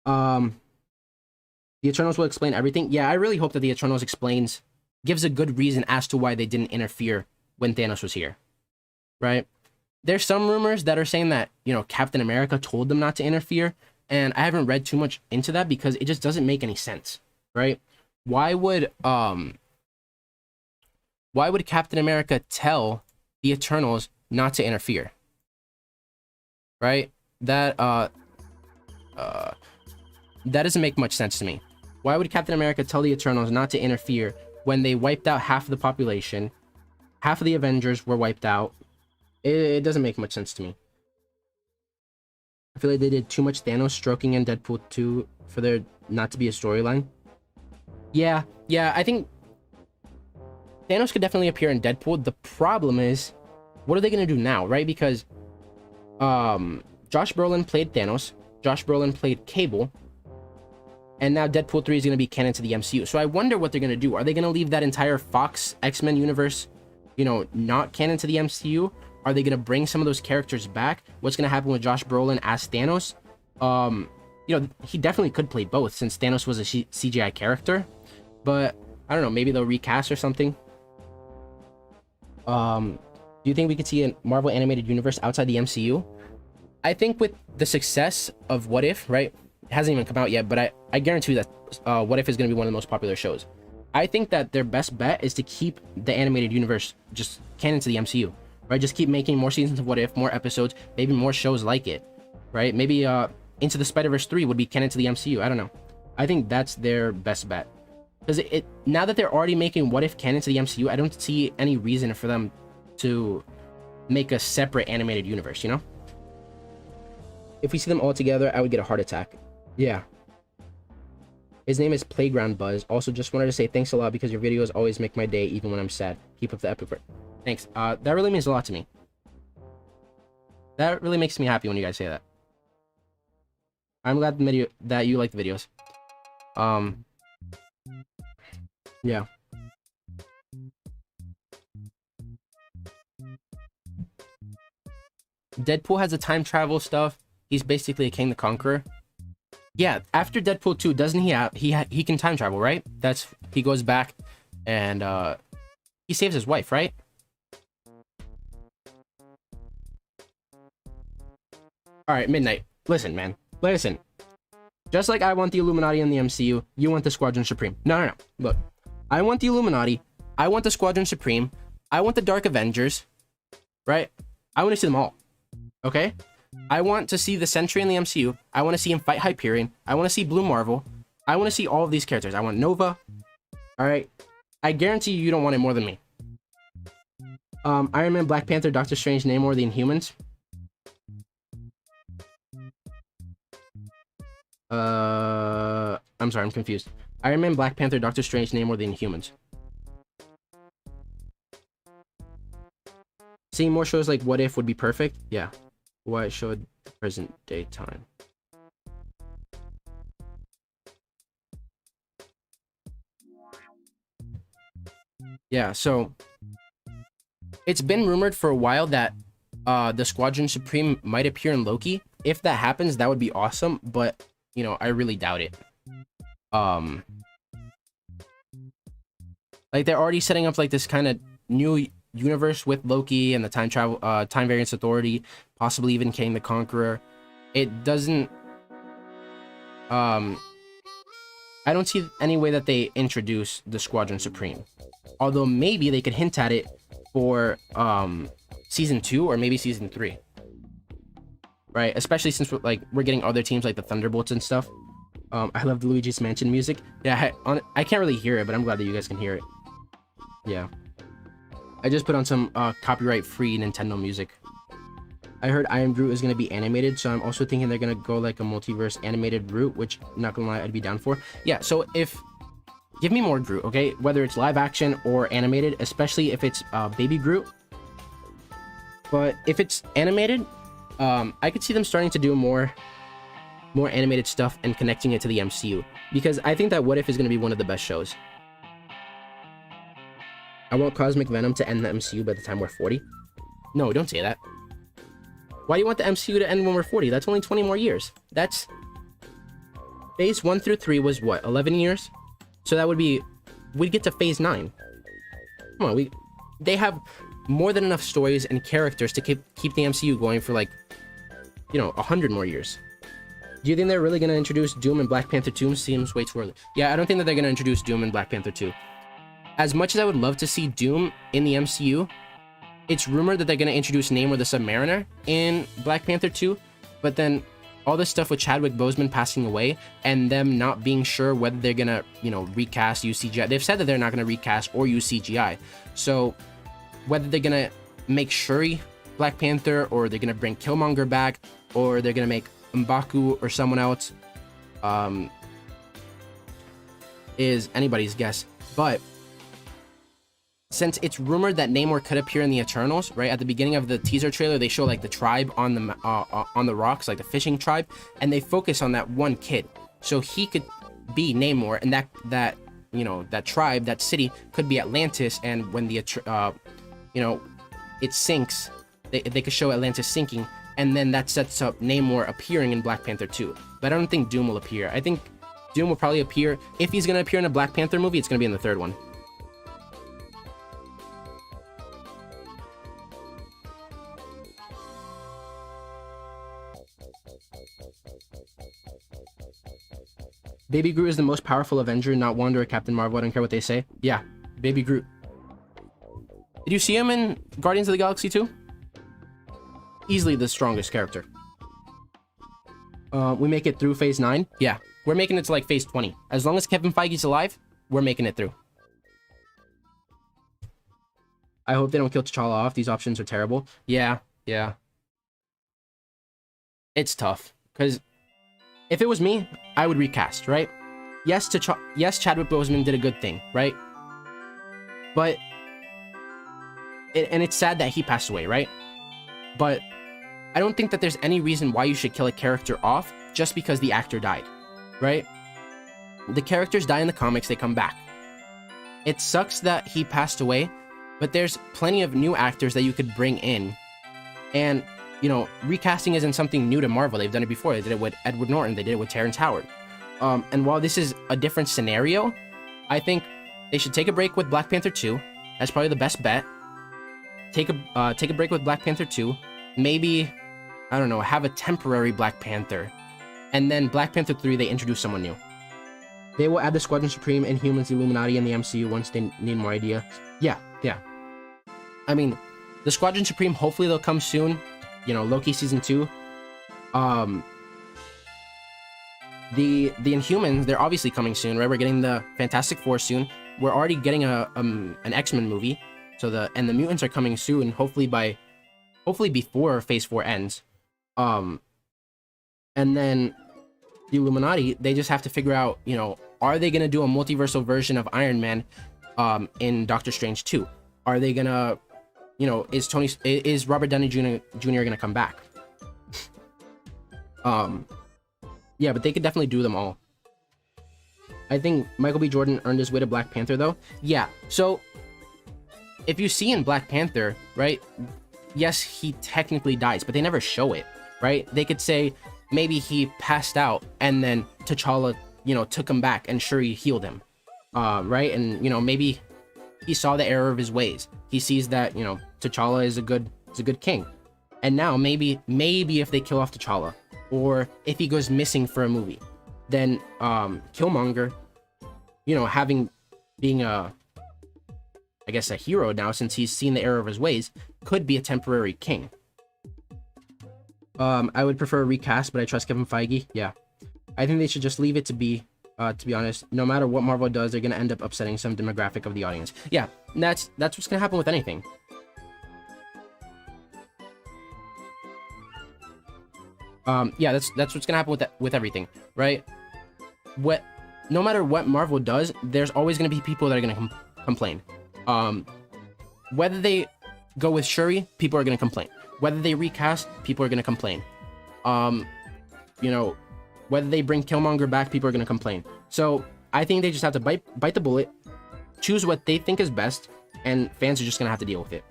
The Eternals will explain everything. Yeah, I really hope that the Eternals gives a good reason as to why they didn't interfere when Thanos was here, right? There's some rumors that are saying that, Captain America told them not to interfere, and I haven't read too much into that because it just doesn't make any sense, right? Why would Captain America tell the Eternals not to interfere? Right? That doesn't make much sense to me. Why would Captain America tell the Eternals not to interfere when they wiped out half of the population? Half of the Avengers were wiped out. It doesn't make much sense to me. I feel like they did too much Thanos stroking in Deadpool 2 for there not to be a storyline. Yeah, I think Thanos could definitely appear in Deadpool. The problem is, what are they gonna do now, right? Because Josh Brolin played Thanos, Josh Brolin played Cable, and now Deadpool 3 is gonna be canon to the MCU. So I wonder what they're gonna do. Are they gonna leave that entire Fox X-Men universe, not canon to the MCU? Are they gonna bring some of those characters back? What's gonna happen with Josh Brolin as Thanos? He definitely could play both since Thanos was a CGI character, but I don't know, maybe they'll recast or something. Do you think we could see a Marvel animated universe outside the MCU? I think with the success of What If, right? It hasn't even come out yet, but I guarantee you that What If is going to be one of the most popular shows. I think that their best bet is to keep the animated universe just canon to the MCU, right? Just keep making more seasons of What If, more episodes, maybe more shows like it, right? Maybe Into the Spider-Verse 3 would be canon to the MCU. I don't know. I think that's their best bet. Because now that they're already making What If canon to the MCU, I don't see any reason for them to make a separate animated universe, If we see them all together, I would get a heart attack. Yeah. His name is Playground Buzz. Also, just wanted to say thanks a lot because your videos always make my day, even when I'm sad. Keep up the epic work. Thanks. That really means a lot to me. That really makes me happy when you guys say that. I'm glad that you like the videos. Yeah. Deadpool has a time travel stuff. He's basically a King the Conqueror. Yeah, after Deadpool 2, doesn't he have he can time travel, right? That's he goes back and he saves his wife, right? All right, Midnight. Listen, man. Listen. Just like I want the Illuminati in the MCU, you want the Squadron Supreme. No. Look, I want the Illuminati. I want the Squadron Supreme. I want the Dark Avengers. Right? I want to see them all. Okay? I want to see the Sentry in the MCU. I want to see him fight Hyperion. I want to see Blue Marvel. I want to see all of these characters. I want Nova. All right? I guarantee you don't want it more than me. Iron Man, Black Panther, Doctor Strange, Namor, the Inhumans. I'm sorry, I'm confused. Iron Man, Black Panther, Doctor Strange, Namor, the Inhumans. Seeing more shows like What If would be perfect. Yeah. Why it showed the present day time. Yeah, so it's been rumored for a while that the Squadron Supreme might appear in Loki. If that happens, that would be awesome, but you know, I really doubt it. Like they're already setting up like this kind of new universe with Loki and the time variance authority, possibly even Kang the Conqueror. It doesn't I don't see any way that they introduce the Squadron Supreme. Although maybe they could hint at it for season 2 or maybe season 3. Right? Especially since we're getting other teams like the Thunderbolts and stuff. I love the Luigi's Mansion music. Yeah, I can't really hear it, but I'm glad that you guys can hear it. Yeah. I just put on some copyright-free Nintendo music. I heard I Am Groot is going to be animated, so I'm also thinking they're going to go like a multiverse animated route, which, not going to lie, I'd be down for. Yeah, so give me more Groot, okay? Whether it's live action or animated, especially if it's Baby Groot. But if it's animated, I could see them starting to do more animated stuff and connecting it to the MCU. Because I think that What If is going to be one of the best shows. I want Cosmic Venom to end the MCU by the time we're 40. No, don't say that. Why do you want the MCU to end when we're 40? That's only 20 more years. That's... Phase 1 through 3 was what, 11 years? So that would be... We'd get to Phase 9. Come on, they have more than enough stories and characters to keep the MCU going for like, 100 more years. Do you think they're really going to introduce Doom and Black Panther 2? Seems way too early. Yeah, I don't think that they're going to introduce Doom and Black Panther 2. As much as I would love to see Doom in the MCU, it's rumored that they're going to introduce Namor the Submariner in Black Panther 2, but then all this stuff with Chadwick Boseman passing away and them not being sure whether they're going to, recast, use CGI. They've said that they're not going to recast or use CGI. So whether they're going to make Shuri Black Panther or they're going to bring Killmonger back or they're going to make M'Baku or someone else is anybody's guess. But since it's rumored that Namor could appear in the Eternals, right? At the beginning of the teaser trailer, they show like the tribe on the rocks, like the fishing tribe, and they focus on that one kid. So he could be Namor, and that tribe, that city, could be Atlantis. And when the it sinks, they could show Atlantis sinking, and then that sets up Namor appearing in Black Panther 2. But I don't think Doom will appear. I think Doom will probably appear, if he's gonna appear in a Black Panther movie, it's gonna be in the third one. Baby Groot is the most powerful Avenger, not Wanda or Captain Marvel. I don't care what they say. Yeah, Baby Groot. Did you see him in Guardians of the Galaxy 2? Easily the strongest character. We make it through Phase 9? Yeah, we're making it to like Phase 20. As long as Kevin Feige's alive, we're making it through. I hope they don't kill T'Challa off. These options are terrible. Yeah. It's tough, because if it was me, I would recast, right? Yes, Chadwick Boseman did a good thing, right? But and it's sad that he passed away, right? But I don't think that there's any reason why you should kill a character off just because the actor died, right? The characters die in the comics, they come back. It sucks that he passed away, but there's plenty of new actors that you could bring in. And recasting isn't something new to Marvel. They've done it before. They did it with Edward Norton. They did it with Terrence Howard. And while this is a different scenario, I think they should take a break with Black Panther 2. That's probably the best bet. Take a break with Black Panther 2. Maybe, I don't know, have a temporary Black Panther. And then Black Panther 3, they introduce someone new. They will add the Squadron Supreme, Inhumans, Illuminati in the MCU once they need more ideas. Yeah. I mean, the Squadron Supreme, hopefully they'll come soon. Loki Season 2. The Inhumans, they're obviously coming soon, right? We're getting the Fantastic Four soon. We're already getting an X-Men movie. So the mutants are coming soon, hopefully before Phase 4 ends. And then the Illuminati, they just have to figure out, are they gonna do a multiversal version of Iron Man in Doctor Strange 2? Are they gonna, is Robert Downey Jr. gonna come back? Yeah, but they could definitely do them all. I think Michael B. Jordan earned his way to Black Panther, though. Yeah, so if you see in Black Panther, right, yes, he technically dies, but they never show it, right? They could say maybe he passed out and then T'Challa, took him back and Shuri healed him, right? And, maybe he saw the error of his ways. He sees that, T'Challa is a good king. And now maybe if they kill off T'Challa, or if he goes missing for a movie, then Killmonger, being a hero now since he's seen the error of his ways, could be a temporary king. I would prefer a recast, but I trust Kevin Feige. Yeah, I think they should just leave it to be honest. No matter what Marvel does, they're gonna end up upsetting some demographic of the audience. Yeah, that's what's gonna happen with anything. Yeah, that's what's gonna happen with everything, right? No matter what Marvel does, there's always gonna be people that are gonna complain. Whether they go with Shuri, people are gonna complain. Whether they recast, people are gonna complain. Whether they bring Killmonger back, people are gonna complain. So I think they just have to bite the bullet, choose what they think is best, and fans are just gonna have to deal with it.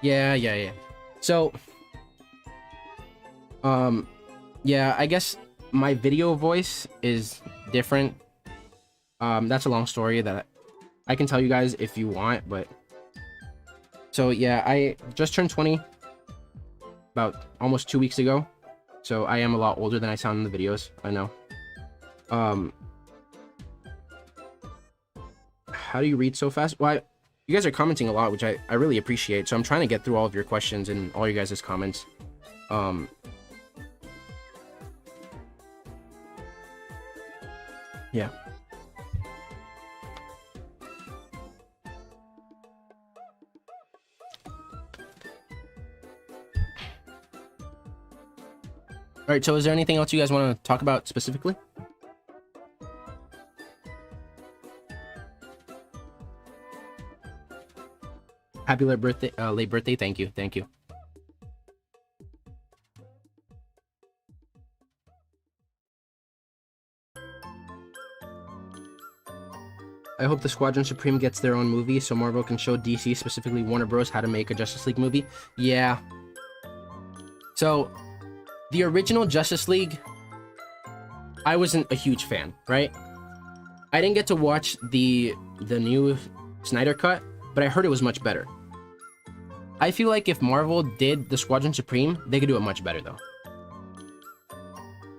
Yeah. So, yeah, I guess my video voice is different. That's a long story that I can tell you guys if you want, but so yeah, I just turned 20 about almost 2 weeks ago. So I am a lot older than I sound in the videos, I know. How do you read so fast? Well, you guys are commenting a lot, which I really appreciate. So I'm trying to get through all of your questions and all you guys' comments. Yeah. All right, so is there anything else you guys want to talk about specifically? Happy late birthday, thank you. I hope the Squadron Supreme gets their own movie so Marvel can show DC, specifically Warner Bros, how to make a Justice League movie. Yeah. So, the original Justice League, I wasn't a huge fan, right? I didn't get to watch the new Snyder Cut, but I heard it was much better. I feel like if Marvel did the Squadron Supreme, they could do it much better, though.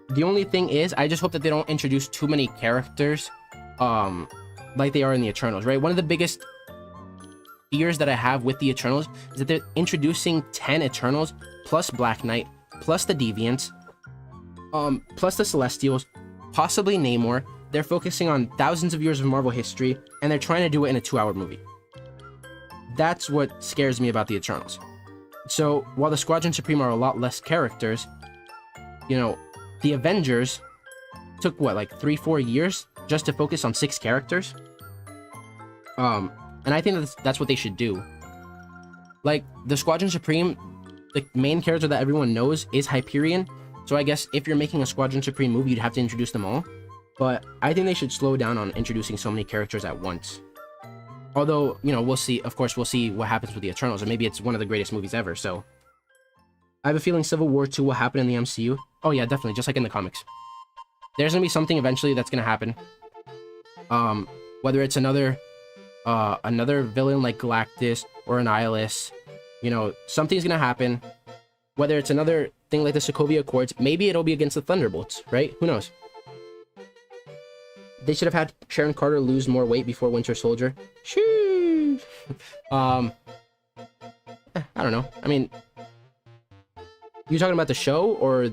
The only thing is, I just hope that they don't introduce too many characters, like they are in the Eternals, right? One of the biggest fears that I have with the Eternals is that they're introducing 10 Eternals, plus Black Knight, plus the Deviants, plus the Celestials, possibly Neymar. They're focusing on thousands of years of Marvel history, and they're trying to do it in a 2-hour movie. That's what scares me about the Eternals. So, while the Squadron Supreme are a lot less characters, the Avengers took, what, like 3-4 years just to focus on 6 characters? And I think that's what they should do. Like, the Squadron Supreme, the main character that everyone knows is Hyperion, so I guess if you're making a Squadron Supreme movie, you'd have to introduce them all. but I think they should slow down on introducing so many characters at once. Although, you know, we'll see. Of course, we'll see what happens with the Eternals, and maybe it's one of the greatest movies ever. So, I have a feeling Civil War 2 will happen in the MCU. Oh yeah, definitely, just like in the comics. There's gonna be something eventually that's gonna happen. Whether it's another villain like Galactus or Annihilus, you know, something's gonna happen. Whether it's another thing like the Sokovia Accords, maybe it'll be against the Thunderbolts, right? Who knows? They should have had Sharon Carter lose more weight before Winter Soldier. Sheesh. I don't know. I mean, you talking about the show or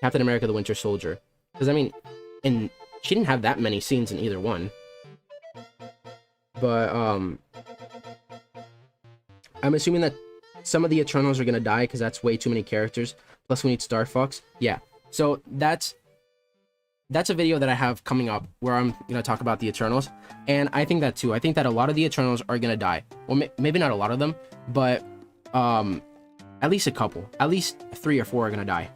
Captain America: The Winter Soldier? Because I mean, and she didn't have that many scenes in either one. But I'm assuming that some of the Eternals are gonna die because that's way too many characters. Plus, we need Star Fox. Yeah. So that's a video that I have coming up where I'm gonna talk about the Eternals, and I think that too. I think that a lot of the Eternals are gonna die. Well, maybe not a lot of them, but at least a couple. At least 3 or 4 are gonna die.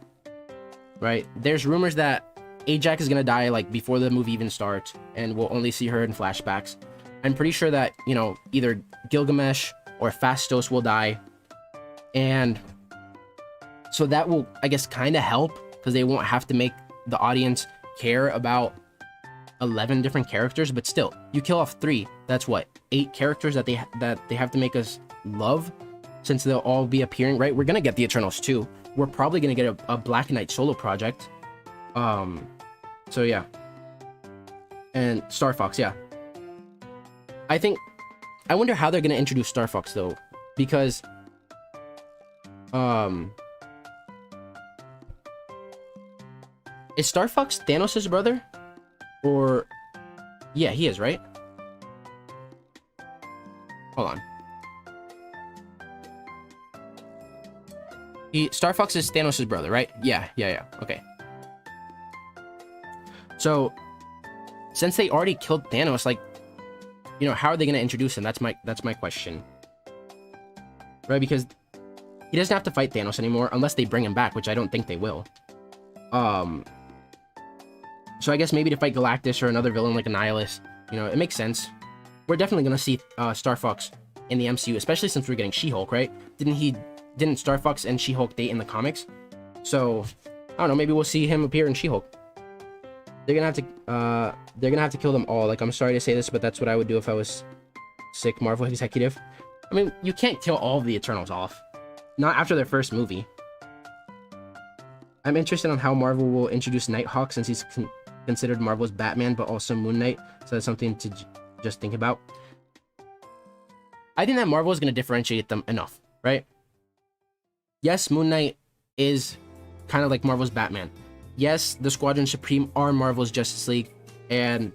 Right? There's rumors that Ajax is gonna die like before the movie even starts, and we'll only see her in flashbacks. I'm pretty sure that, you know, either Gilgamesh or Phastos will die, and so that will, I guess, kind of help because they won't have to make the audience care about 11 different characters. But still, you kill off 3, that's what, 8 characters that they have to make us love, since they'll all be appearing, right? We're gonna get the Eternals too. We're probably gonna get a Black Knight solo project. So yeah, and Star Fox, yeah. I wonder how they're gonna introduce Star Fox though, because is Star Fox Thanos' brother? Or yeah, he is, right? Hold on. Star Fox is Thanos' brother, right? Yeah. Okay. So, since they already killed Thanos, like, you know, how are they gonna introduce him? That's my question. Right? Because he doesn't have to fight Thanos anymore unless they bring him back, which I don't think they will. So I guess maybe to fight Galactus or another villain like Annihilus, you know, it makes sense. We're definitely gonna see Star Fox in the MCU, especially since we're getting She-Hulk, right? Didn't Star Fox and She-Hulk date in the comics? So I don't know, maybe we'll see him appear in She-Hulk. They're gonna have to kill them all. Like, I'm sorry to say this, but that's what I would do if I was sick Marvel executive. I mean, you can't kill all of the Eternals off. Not after their first movie. I'm interested on how Marvel will introduce Nighthawk, since he's considered Marvel's Batman, but also Moon Knight. So that's something to just think about. I think that Marvel is going to differentiate them enough, right? Yes, Moon Knight is kind of like Marvel's Batman. Yes, the Squadron Supreme are Marvel's Justice League, and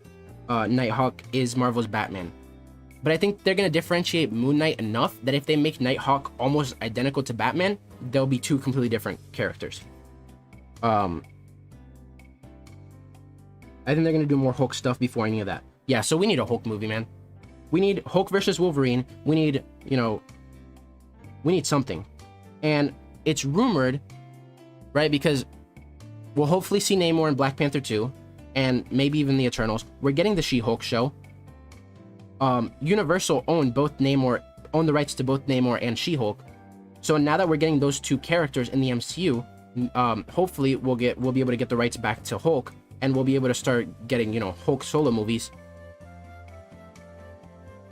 Nighthawk is Marvel's Batman. But I think they're going to differentiate Moon Knight enough that if they make Nighthawk almost identical to Batman, they'll be 2 completely different characters. I think they're going to do more Hulk stuff before any of that. Yeah, so we need a Hulk movie, man. We need Hulk versus Wolverine. We need, you know, we need something. And it's rumored, right, because we'll hopefully see Namor in Black Panther 2, and maybe even the Eternals. We're getting the She-Hulk show. Universal own the rights to both Namor and She-Hulk. So now that we're getting those 2 characters in the MCU, hopefully we'll be able to get the rights back to Hulk, and we'll be able to start getting, you know, Hulk solo movies.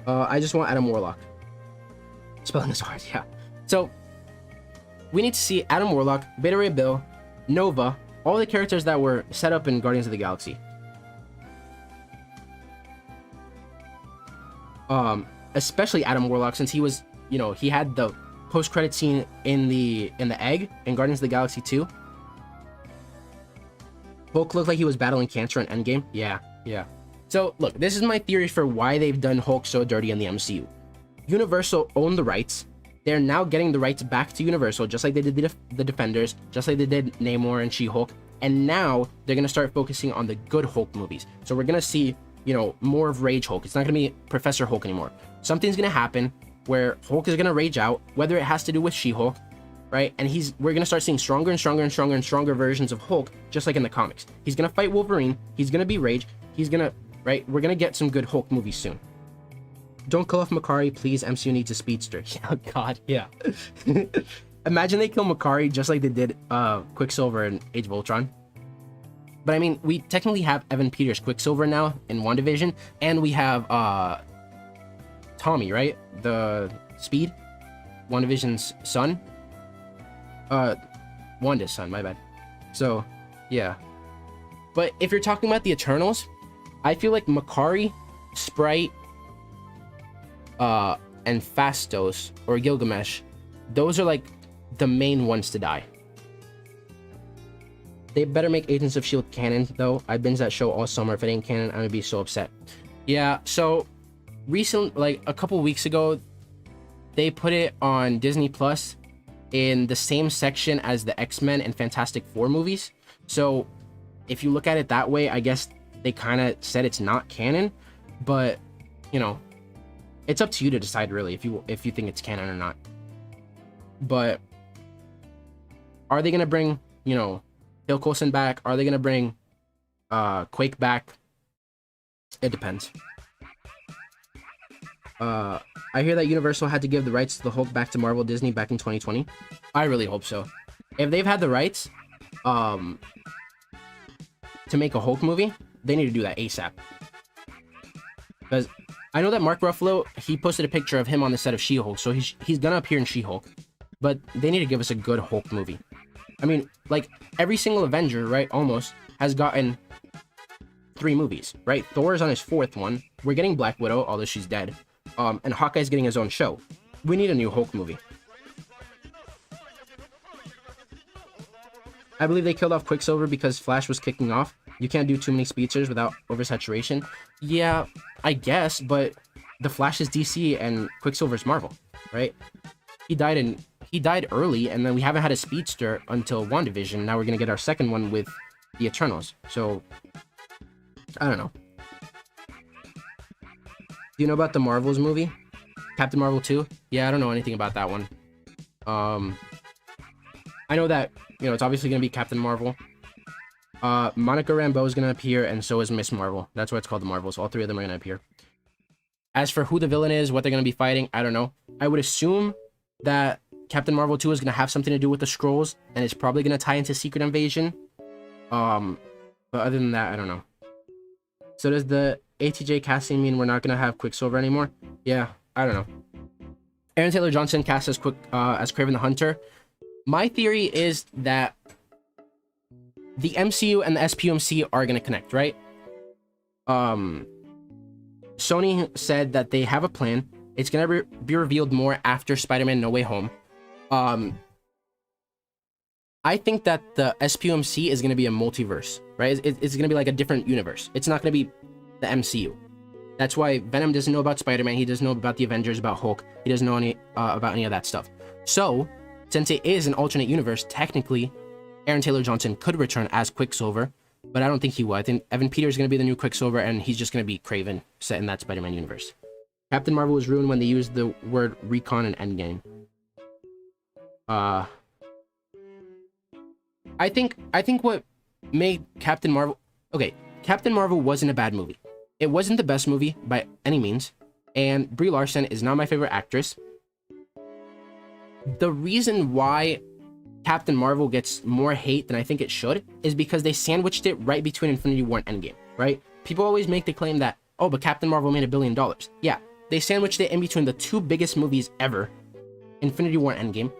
I just want Adam Warlock. Spelling is hard, yeah. So we need to see Adam Warlock, Beta Ray Bill, Nova, all the characters that were set up in Guardians of the Galaxy. Especially Adam Warlock, since he was, you know, he had the post-credit scene in the egg in Guardians of the Galaxy 2. Hulk looked like he was battling cancer in Endgame. Yeah. So look, this is my theory for why they've done Hulk so dirty in the MCU. Universal owned the rights. They're now getting the rights back to Universal, just like they did the Defenders, just like they did Namor and She-Hulk. And now they're gonna start focusing on the good Hulk movies. So we're gonna see, you know, more of Rage Hulk. It's not gonna be Professor Hulk anymore. Something's gonna happen where Hulk is gonna rage out, whether it has to do with She-Hulk, right? And we're gonna start seeing stronger and stronger and stronger and stronger versions of Hulk, just like in the comics. He's gonna fight Wolverine. He's gonna be Rage. He's gonna, right? We're gonna get some good Hulk movies soon. Don't kill off Makari, please. MCU needs a speedster. Oh God, yeah. Imagine they kill Makari just like they did Quicksilver in Age of Ultron. But I mean, we technically have Evan Peters Quicksilver now in WandaVision, and we have Tommy, right? The Speed, WandaVision's son. Wanda's son, my bad. So, yeah. But if you're talking about the Eternals, I feel like Makari, Sprite, and Phastos or Gilgamesh, those are like the main ones to die. They better make Agents of S.H.I.E.L.D. canon, though. I binged that show all summer. If it ain't canon, I'm gonna be so upset. Yeah, so recently, like a couple weeks ago, they put it on Disney Plus in the same section as the X-Men and Fantastic Four movies. So if you look at it that way, I guess they kind of said it's not canon, but you know, it's up to you to decide really if you think it's canon or not. But are they gonna bring, you know, Phil Coulson back? Are they gonna bring Quake back? It depends. I hear that Universal had to give the rights to the Hulk back to Marvel Disney back in 2020. I really hope so. If they've had the rights to make a Hulk movie, they need to do that ASAP. Because I know that Mark Ruffalo, he posted a picture of him on the set of She-Hulk, so he's gonna appear in She-Hulk. But they need to give us a good Hulk movie. I mean, like, every single Avenger, right, almost, has gotten 3 movies, right? Thor is on his 4th one. We're getting Black Widow, although she's dead. And Hawkeye's getting his own show. We need a new Hulk movie. I believe they killed off Quicksilver because Flash was kicking off. You can't do too many speedsters without oversaturation. Yeah, I guess, but the Flash is DC and Quicksilver's Marvel, right? He died early, and then we haven't had a speedster until WandaVision. Now we're gonna get our second one with the Eternals. So I don't know. Do you know about the Marvels movie? Captain Marvel 2? Yeah, I don't know anything about that one. I know that, you know, it's obviously gonna be Captain Marvel. Monica Rambeau is gonna appear, and so is Miss Marvel. That's why it's called the Marvels. All 3 of them are gonna appear. As for who the villain is, what they're gonna be fighting, I don't know. I would assume that Captain Marvel 2 is gonna have something to do with the Skrulls, and it's probably gonna tie into Secret Invasion. But other than that, I don't know. So does the ATJ casting mean we're not gonna have Quicksilver anymore? Yeah, I don't know. Aaron Taylor Johnson cast as Kraven the Hunter. My theory is that the MCU and the SPMC are gonna connect, right? Sony said that they have a plan. It's gonna be revealed more after Spider-Man No Way Home. I think that the SPMC is gonna be a multiverse, right? It's gonna be like a different universe. It's not gonna be the MCU. That's why Venom doesn't know about Spider-Man. He doesn't know about the Avengers, about Hulk. He doesn't know any about any of that stuff. So, since it is an alternate universe, technically, Aaron Taylor Johnson could return as Quicksilver, but I don't think he will. I think Evan Peters is going to be the new Quicksilver, and he's just going to be Kraven, set in that Spider-Man universe. Captain Marvel was ruined when they used the word recon in Endgame. I think what made Captain Marvel... Okay, Captain Marvel wasn't a bad movie. It wasn't the best movie by any means, and Brie Larson is not my favorite actress. The reason why Captain Marvel gets more hate than I think it should is because they sandwiched it right between Infinity War and Endgame, right? People always make the claim that, oh, but Captain Marvel made $1 billion. Yeah, they sandwiched it in between the 2 biggest movies ever, Infinity War and Endgame,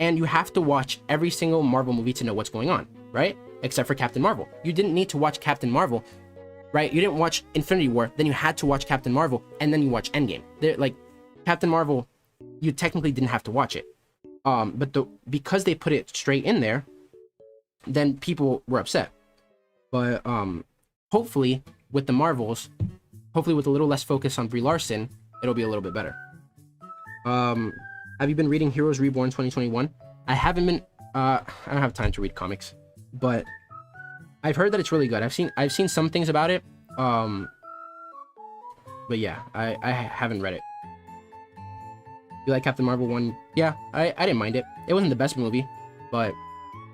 and you have to watch every single Marvel movie to know what's going on, right? Except for Captain Marvel. You didn't need to watch Captain Marvel, right? You didn't watch Infinity War, then you had to watch Captain Marvel, and then you watch Endgame. Like, Captain Marvel, you technically didn't have to watch it. But because they put it straight in there, then people were upset. But hopefully with the Marvels, hopefully with a little less focus on Brie Larson, it'll be a little bit better. Have you been reading Heroes Reborn 2021? I haven't been. I don't have time to read comics, but I've heard that it's really good. I've seen some things about it. But yeah, I haven't read it. You like Captain Marvel 1? Yeah, I didn't mind it. It wasn't the best movie, but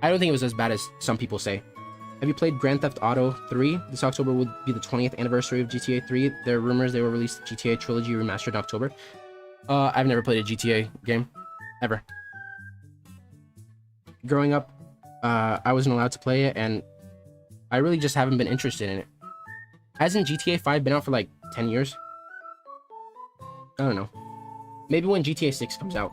I don't think it was as bad as some people say. Have you played Grand Theft Auto 3? This October will be the 20th anniversary of GTA 3. There are rumors they will release the GTA Trilogy Remastered in October. I've never played a GTA game. Ever. Growing up, I wasn't allowed to play it, and I really just haven't been interested in it. Hasn't GTA 5 been out for like 10 years? I don't know. Maybe when GTA 6 comes out.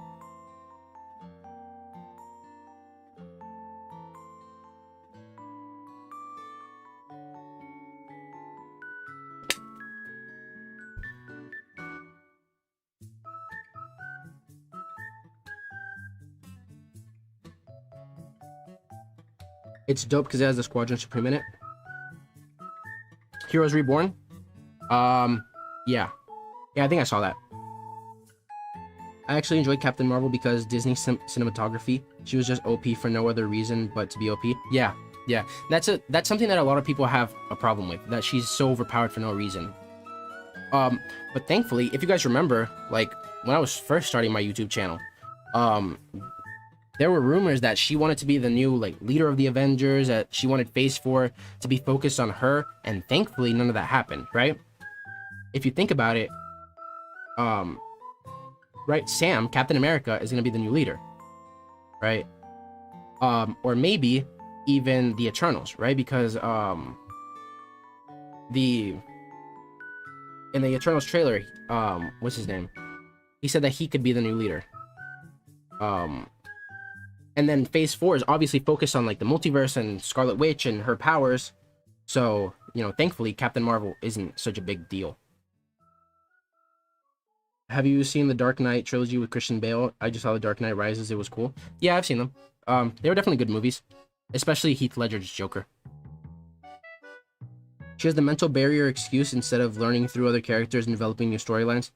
It's dope because it has the Squadron Supreme in it. Heroes Reborn? Yeah. Yeah, I think I saw that. I actually enjoyed Captain Marvel because Disney cinematography. She was just OP for no other reason but to be OP. Yeah. That's something that a lot of people have a problem with, that she's so overpowered for no reason. But thankfully, if you guys remember, like, when I was first starting my YouTube channel, there were rumors that she wanted to be the new, like, leader of the Avengers, that she wanted Phase 4 to be focused on her, and thankfully none of that happened, right? If you think about it, right, Sam, Captain America, is going to be the new leader, right? Or maybe even the Eternals, right? Because in the Eternals trailer, what's his name? He said that he could be the new leader. And then Phase 4 is obviously focused on, like, the multiverse and Scarlet Witch and her powers. So, you know, thankfully, Captain Marvel isn't such a big deal. Have you seen the Dark Knight trilogy with Christian Bale? I just saw the Dark Knight Rises. It was cool. Yeah, I've seen them. They were definitely good movies, especially Heath Ledger's Joker. She has the mental barrier excuse instead of learning through other characters and developing new storylines.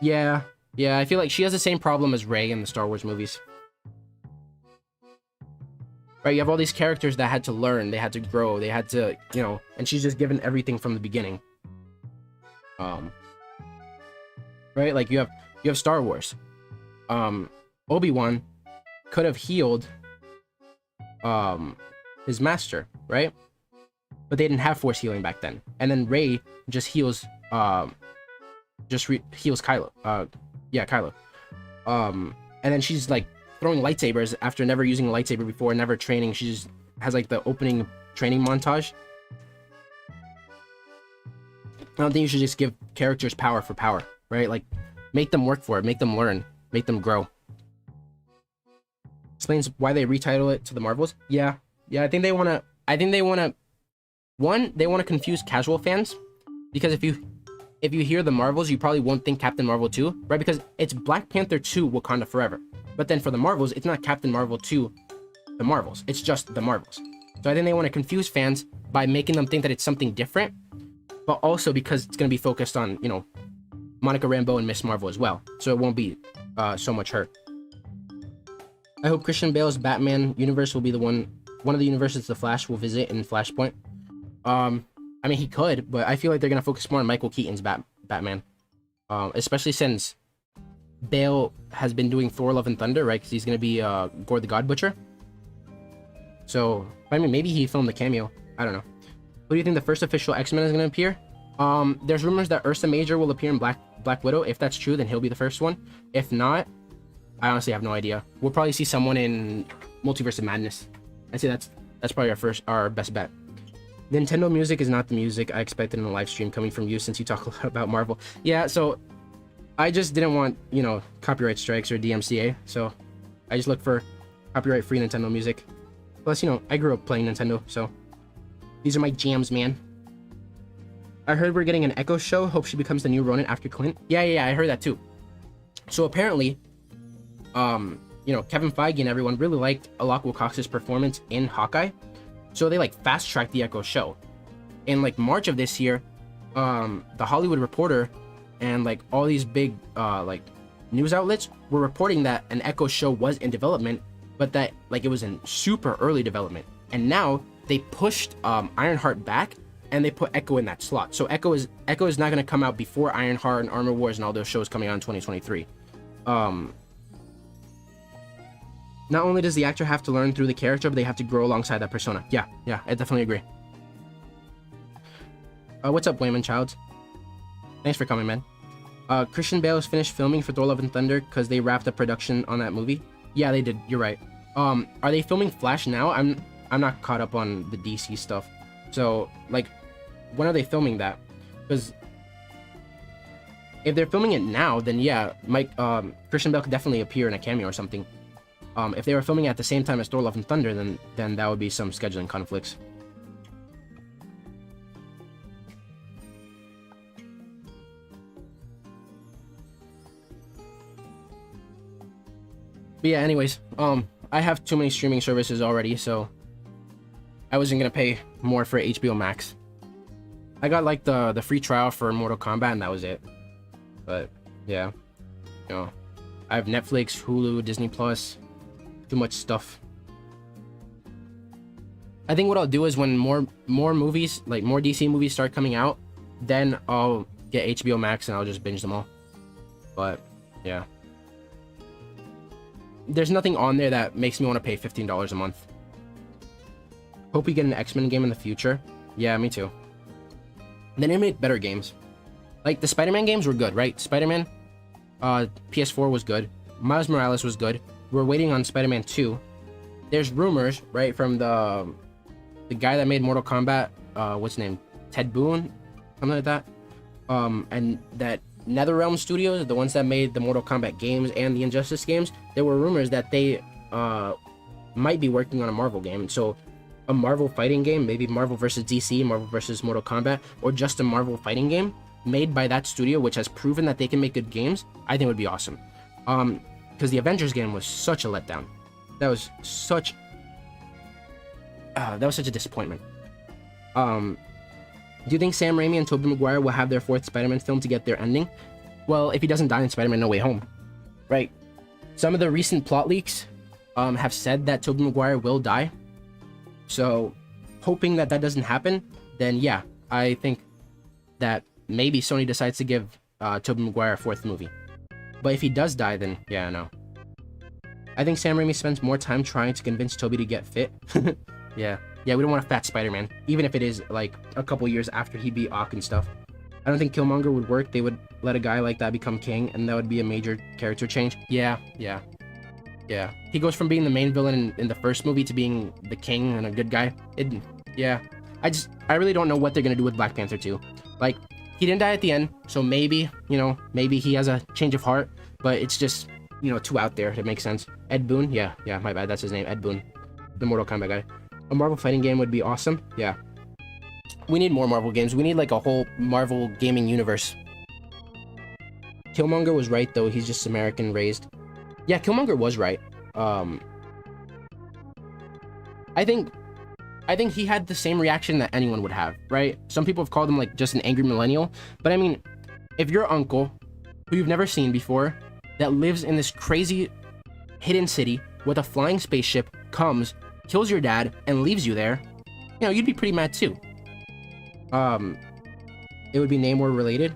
Yeah, I feel like she has the same problem as Rey in the Star Wars movies. Right, you have all these characters that had to learn, they had to grow, they had to, you know, and she's just given everything from the beginning. Right, like you have Star Wars. Obi-Wan could have healed his master, right? But they didn't have force healing back then. And then Rey just heals heals Kylo. Kylo. And then she's like throwing lightsabers after never using a lightsaber before, never training. She just has like the opening training montage. I don't think you should just give characters power for power, right? Like, make them work for it, make them learn, make them grow. Explains why they retitle it to the Marvels. Yeah, I think they want to one, they want to confuse casual fans, because if you hear the Marvels, you probably won't think Captain Marvel 2, right? Because it's Black Panther 2 Wakanda Forever. But then for the Marvels, it's not Captain Marvel 2 the Marvels, it's just the Marvels. So I think they want to confuse fans by making them think that it's something different, but also because it's going to be focused on, you know, Monica Rambeau and Miss Marvel as well. So it won't be so much her. I hope Christian Bale's Batman universe will be one of the universes the Flash will visit in Flashpoint. I mean, he could, but I feel like they're going to focus more on Michael Keaton's Batman. Especially since Bale has been doing Thor Love and Thunder, right? Because he's going to be Gore the God Butcher. So, I mean, maybe he filmed the cameo. I don't know. Who do you think the first official X-Men is going to appear? There's rumors that Ursa Major will appear in Black Widow. If that's true, then he'll be the first one. If not, I honestly have no idea. We'll probably see someone in Multiverse of Madness. I'd say that's probably our best bet. Nintendo music is not the music I expected in a live stream coming from you, since you talk a lot about Marvel. Yeah, so I just didn't want, you know, copyright strikes or DMCA, so I just looked for copyright-free Nintendo music. Plus, you know, I grew up playing Nintendo, so these are my jams, man. I heard we're getting an Echo show. Hope she becomes the new Ronin after Clint. Yeah, I heard that too. So apparently, you know, Kevin Feige and everyone really liked Alok Wilcox's performance in Hawkeye. So they like fast-tracked the Echo show. In like March of this year, the Hollywood Reporter and like all these big like news outlets were reporting that an Echo show was in development, but that like it was in super early development. And now they pushed Ironheart back and they put Echo in that slot. So Echo is not going to come out before Ironheart and Armor Wars and all those shows coming out in 2023. um, not only does the actor have to learn through the character, but they have to grow alongside that persona. Yeah, I definitely agree. What's up, Wayman Childs? Thanks for coming, man. Christian Bale has finished filming for Thor: Love and Thunder because they wrapped up production on that movie. Yeah, they did. You're right. Are they filming Flash now? I'm not caught up on the DC stuff. So, like, when are they filming that? Because if they're filming it now, then yeah, Christian Bale could definitely appear in a cameo or something. If they were filming at the same time as Thor: Love and Thunder, then that would be some scheduling conflicts. But yeah, anyways, I have too many streaming services already, so I wasn't gonna pay more for HBO Max. I got like the free trial for Mortal Kombat, and that was it. But yeah, you know, I have Netflix, Hulu, Disney Plus, too much stuff. I think what I'll do is when more movies, like more DC movies start coming out, then I'll get HBO Max and I'll just binge them all. But yeah, there's nothing on there that makes me want to pay $15 a month. Hope we get an X-Men game in the future. Yeah, me too. Then they make better games. Like the Spider-Man games were good, right? Spider-Man, PS4 was good. Miles Morales was good. We're waiting on Spider-Man 2. There's rumors, right, from the guy that made Mortal Kombat. What's his name? Ted Boone, something like that. And that NetherRealm Studios, the ones that made the Mortal Kombat games and the Injustice games, there were rumors that they might be working on a Marvel game. So a Marvel fighting game, maybe Marvel versus DC, Marvel versus Mortal Kombat, or just a Marvel fighting game made by that studio, which has proven that they can make good games, I think would be awesome. Because the Avengers game was such a letdown. That was such a disappointment. Do you think Sam Raimi and Tobey Maguire will have their fourth Spider-Man film to get their ending? Well, if he doesn't die in Spider-Man No Way Home, right? Some of the recent plot leaks have said that Tobey Maguire will die. So, hoping that doesn't happen, then yeah, I think that maybe Sony decides to give Tobey Maguire a fourth movie. But if he does die, then yeah, no. I think Sam Raimi spends more time trying to convince Tobey to get fit. Yeah, we don't want a fat Spider-Man, even if it is like a couple years after he beat Ock and stuff. I don't think Killmonger would work. They would let a guy like that become king, and that would be a major character change. Yeah. He goes from being the main villain in the first movie to being the king and a good guy. I really don't know what they're gonna do with Black Panther 2. Like, he didn't die at the end, so maybe he has a change of heart, but it's just, too out there to make sense. Ed Boon? Yeah, my bad, that's his name, Ed Boon. The Mortal Kombat guy. A Marvel fighting game would be awesome. Yeah. We need more Marvel games. We need like a whole Marvel gaming universe. Killmonger was right though, he's just American raised. Yeah, Killmonger was right. I think he had the same reaction that anyone would have, right? Some people have called him like just an angry millennial, but I mean, if your uncle, who you've never seen before, that lives in this crazy hidden city with a flying spaceship, comes, kills your dad, and leaves you there, you'd be pretty mad too. It would be Neymar related.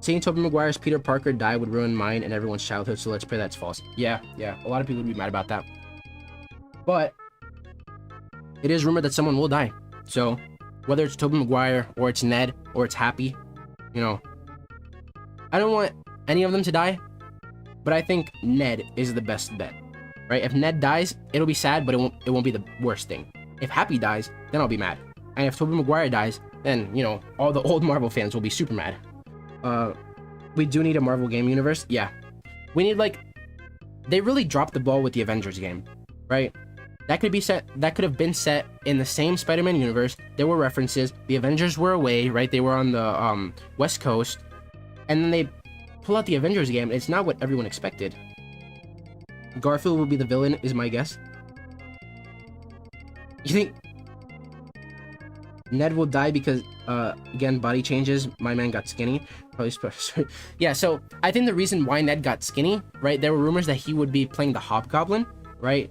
Seeing Tobey Maguire's Peter Parker die would ruin mine and everyone's childhood, so let's pray that's false. Yeah, a lot of people would be mad about that. But it is rumored that someone will die. So, whether it's Tobey Maguire, or it's Ned, or it's Happy, I don't want any of them to die, but I think Ned is the best bet, right? If Ned dies, it'll be sad, but it won't be the worst thing. If Happy dies, then I'll be mad. And if Tobey Maguire dies, then, all the old Marvel fans will be super mad. We do need a Marvel game universe. Yeah. We need, they really dropped the ball with the Avengers game, right? That could have been set in the same Spider-Man universe. There were references. The Avengers were away, right? They were on the West Coast. And then they pull out the Avengers game. It's not what everyone expected. Garfield will be the villain, is my guess. You think Ned will die because, again, body changes? My man got skinny. Probably. Yeah, so I think the reason why Ned got skinny, right? There were rumors that he would be playing the Hobgoblin, right?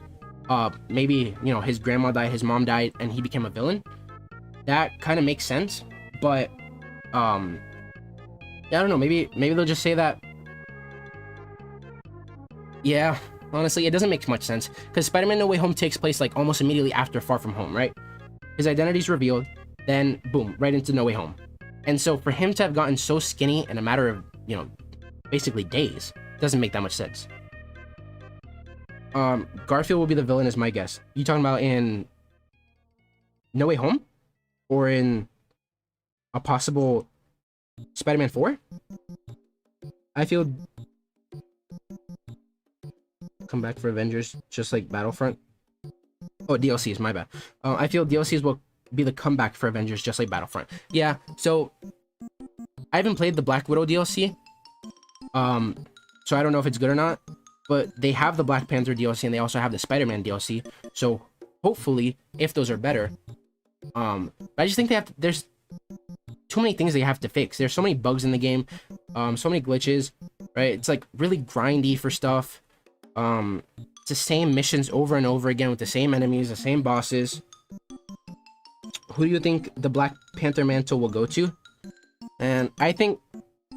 Maybe, his grandma died, his mom died, and he became a villain. That kind of makes sense, but, yeah, I don't know, maybe they'll just say that Yeah, honestly, it doesn't make much sense because Spider-Man No Way Home takes place like almost immediately after Far From Home, right? His identity's revealed, then boom, right into No Way Home. And so for him to have gotten so skinny in a matter of, basically days, doesn't make that much sense. Garfield will be the villain is my guess. You talking about in No Way Home? Or in a possible Spider-Man 4? I feel come back for Avengers, just like Battlefront. Oh, DLCs, my bad. I feel DLCs will be the comeback for Avengers, just like Battlefront. Yeah, so I haven't played the Black Widow DLC, so I don't know if it's good or not. But they have the Black Panther DLC and they also have the Spider-Man DLC. So hopefully, if those are better, but I just think there's too many things they have to fix. There's so many bugs in the game, so many glitches, right? It's like really grindy for stuff. It's the same missions over and over again with the same enemies, the same bosses. Who do you think the Black Panther mantle will go to? And I think,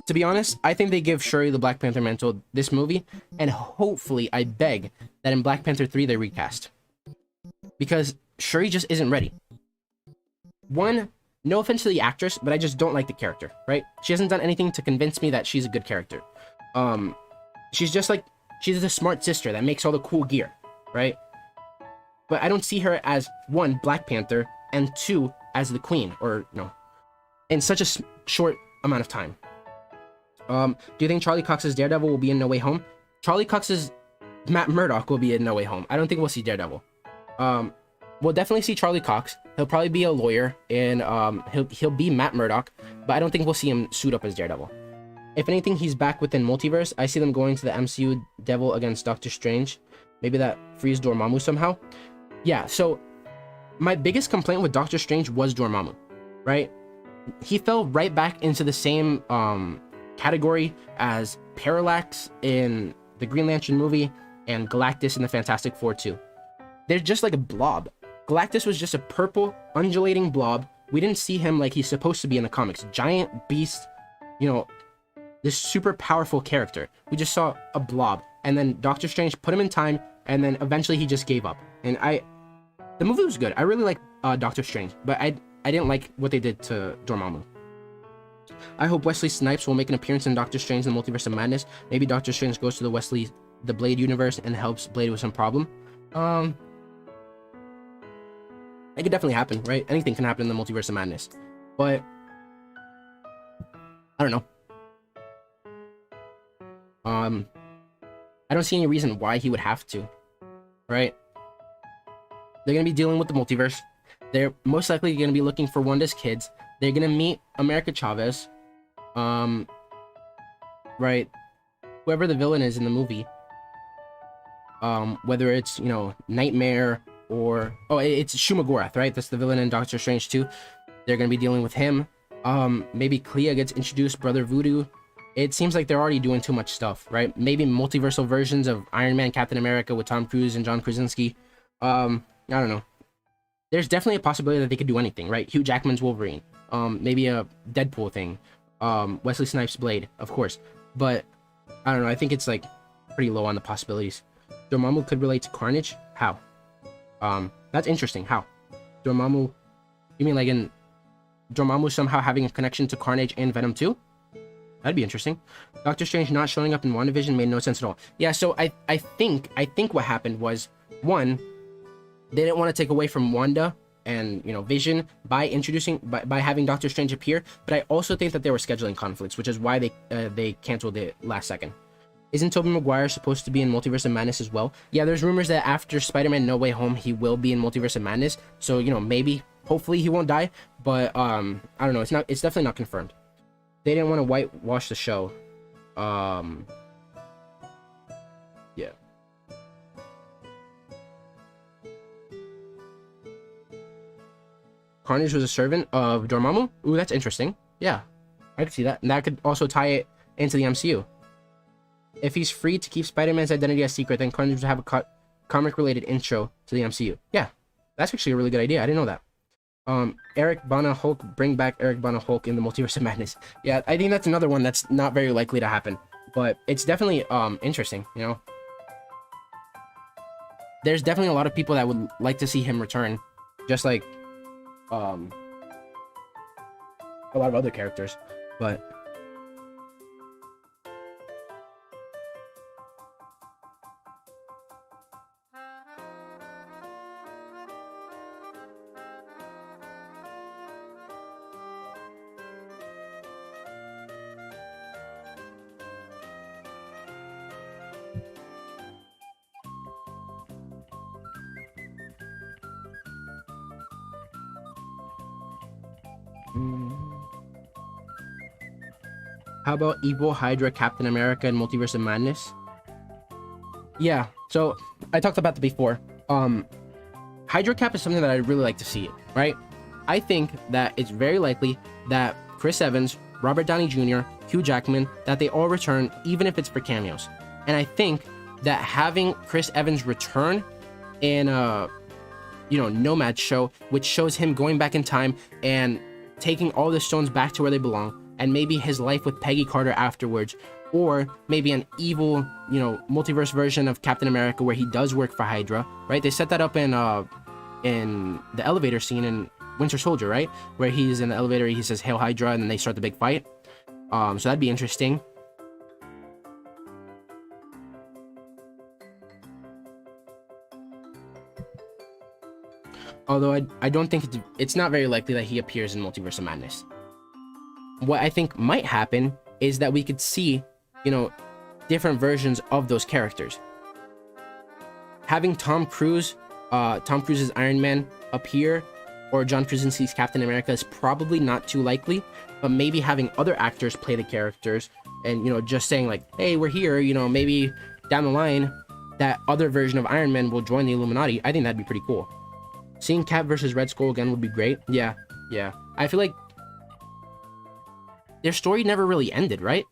to be honest, I think they give Shuri the Black Panther mantle this movie, and hopefully, I beg that in Black Panther 3 they recast. Because Shuri just isn't ready. One, no offense to the actress, but I just don't like the character, right? She hasn't done anything to convince me that she's a good character. She's just like, she's the smart sister that makes all the cool gear, right? But I don't see her as, one, Black Panther, and two, as the Queen, or, in such a short amount of time. Do you think Charlie Cox's Daredevil will be in No Way Home? Charlie Cox's Matt Murdock will be in No Way Home. I don't think we'll see Daredevil. We'll definitely see Charlie Cox. He'll probably be a lawyer, and he'll be Matt Murdock, but I don't think we'll see him suit up as Daredevil. If anything, he's back within Multiverse. I see them going to the MCU Devil against Doctor Strange. Maybe that frees Dormammu somehow. Yeah, so my biggest complaint with Doctor Strange was Dormammu, right? He fell right back into the same category as Parallax in the Green Lantern movie and Galactus in the Fantastic Four 2. They're just like a blob. Galactus was just a purple, undulating blob. We didn't see him like he's supposed to be in the comics. Giant beast, this super powerful character. We just saw a blob. And then Doctor Strange put him in time, and then eventually he just gave up. And the movie was good. I really like Doctor Strange, but I didn't like what they did to Dormammu. I hope Wesley Snipes will make an appearance in Doctor Strange in the Multiverse of Madness. Maybe Doctor Strange goes to the Blade universe and helps Blade with some problem. It could definitely happen, right? Anything can happen in the Multiverse of Madness. But I don't know. I don't see any reason why he would have to, right? They're going to be dealing with the multiverse. They're most likely going to be looking for Wanda's kids. They're going to meet America Chavez. Right? Whoever the villain is in the movie. Whether it's, Nightmare or... Oh, it's Shumagorath, right? That's the villain in Doctor Strange 2. They're going to be dealing with him. Maybe Clea gets introduced, Brother Voodoo. It seems like they're already doing too much stuff, right? Maybe multiversal versions of Iron Man, Captain America with Tom Cruise and John Krasinski. I don't know. There's definitely a possibility that they could do anything, right? Hugh Jackman's Wolverine. Maybe a Deadpool thing. Wesley Snipes' Blade, of course. But, I don't know. I think it's, pretty low on the possibilities. Dormammu could relate to Carnage? How? That's interesting. How? Dormammu... You mean, in Dormammu somehow having a connection to Carnage and Venom 2? That'd be interesting. Doctor Strange not showing up in WandaVision made no sense at all. Yeah, so I think what happened was, one, they didn't want to take away from Wanda and, Vision by having Doctor Strange appear, but I also think that there were scheduling conflicts, which is why they canceled it last second. Isn't Tobey Maguire supposed to be in Multiverse of Madness as well? Yeah, there's rumors that after Spider-Man No Way Home, he will be in Multiverse of Madness, so, maybe, hopefully he won't die, but, I don't know, it's definitely not confirmed. They didn't want to whitewash the show. Yeah. Carnage was a servant of Dormammu? Ooh, that's interesting. Yeah, I could see that. And that could also tie it into the MCU. If he's free to keep Spider-Man's identity a secret, then Carnage would have a comic-related intro to the MCU. Yeah, that's actually a really good idea. I didn't know that. Eric Bana Hulk, bring back Eric Bana Hulk in the Multiverse of Madness. Yeah, I think that's another one that's not very likely to happen, but it's definitely interesting, there's definitely a lot of people that would like to see him return, just like a lot of other characters. But how about Evil, Hydra, Captain America, and Multiverse of Madness? Yeah, so I talked about that before. Hydra Cap is something that I'd really like to see, right? I think that it's very likely that Chris Evans, Robert Downey Jr., Hugh Jackman, that they all return, even if it's for cameos. And I think that having Chris Evans return in a, Nomad show, which shows him going back in time and taking all the stones back to where they belong, and maybe his life with Peggy Carter afterwards, or maybe an evil, multiverse version of Captain America where he does work for Hydra, right? They set that up in the elevator scene in Winter Soldier, right? Where he's in the elevator, he says, "Hail Hydra," and then they start the big fight. So that'd be interesting. Although I don't think it's not very likely that he appears in Multiverse of Madness. What I think might happen is that we could see, different versions of those characters. Having Tom Cruise's Iron Man appear, or John Krasinski's Captain America, is probably not too likely, but maybe having other actors play the characters and, just saying like, "Hey, we're here," maybe down the line, that other version of Iron Man will join the Illuminati. I think that'd be pretty cool. Seeing Cap versus Red Skull again would be great. Yeah. I feel like their story never really ended, right?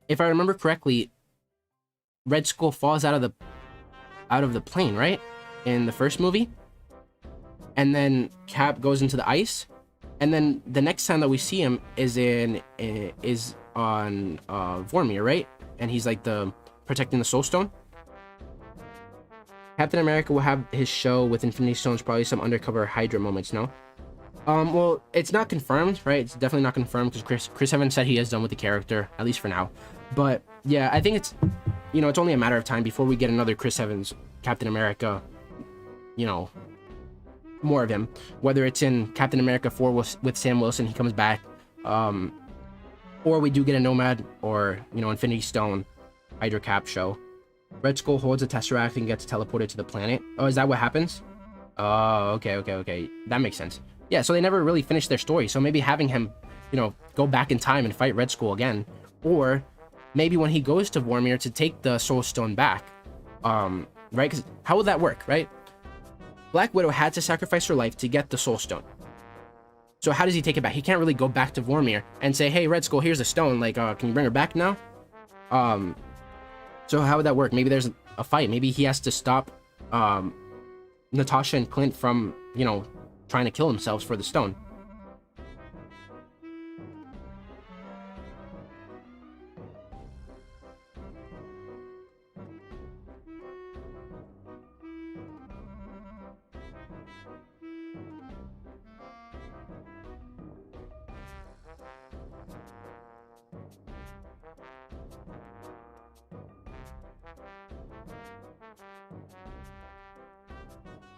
If I remember correctly, Red Skull falls out of the plane, right? In the first movie. And then Cap goes into the ice. And then the next time that we see him is on Vormir, right? And he's like protecting the Soul Stone. Captain America will have his show with Infinity Stones, probably some undercover Hydra moments, no? Well, it's not confirmed, right? It's definitely not confirmed because Chris Evans said he is done with the character, at least for now. But yeah, I think it's, it's only a matter of time before we get another Chris Evans Captain America, more of him. Whether it's in Captain America 4 with Sam Wilson, he comes back, or we do get a Nomad or, Infinity Stone Hydra Cap show. Red Skull holds a Tesseract and gets teleported to the planet. Oh, is that what happens? Oh, okay. That makes sense. Yeah, so they never really finished their story. So maybe having him, go back in time and fight Red Skull again. Or maybe when he goes to Vormir to take the Soul Stone back. Right? Because how would that work, right? Black Widow had to sacrifice her life to get the Soul Stone. So how does he take it back? He can't really go back to Vormir and say, "Hey, Red Skull, here's the stone. Like, can you bring her back now?" So how would that work? Maybe there's a fight. Maybe he has to stop Natasha and Clint from, trying to kill themselves for the stone.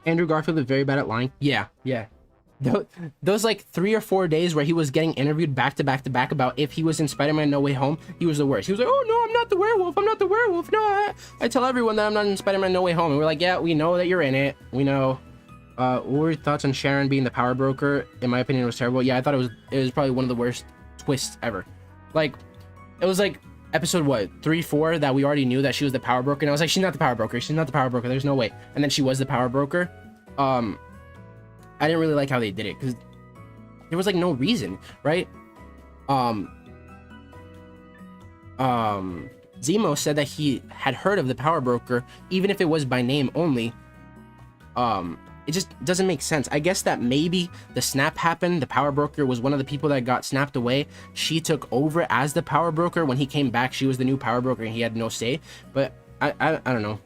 Andrew Garfield is very bad at lying. Yeah. Those like 3 or 4 days where he was getting interviewed back to back about if he was in Spider-Man No Way Home, he was the worst. He was like, "Oh no, I'm not the werewolf. No, I tell everyone that I'm not in Spider-Man No Way Home." And we're like, "Yeah, we know that you're in it. We know." What were your thoughts on Sharon being the power broker? In my opinion, it was terrible. Yeah, I thought it was probably one of the worst twists ever. Like, it was like episode 3, 4 that we already knew that she was the power broker, and I was like, "She's not the power broker. There's no way." And then she was the power broker. I didn't really like how they did it because there was like no reason, right? Zemo said that he had heard of the power broker, even if it was by name only. It just doesn't make sense. I guess that maybe the snap happened. The power broker was one of the people that got snapped away. She took over as the power broker. When he came back, she was the new power broker and he had no say. But I don't know.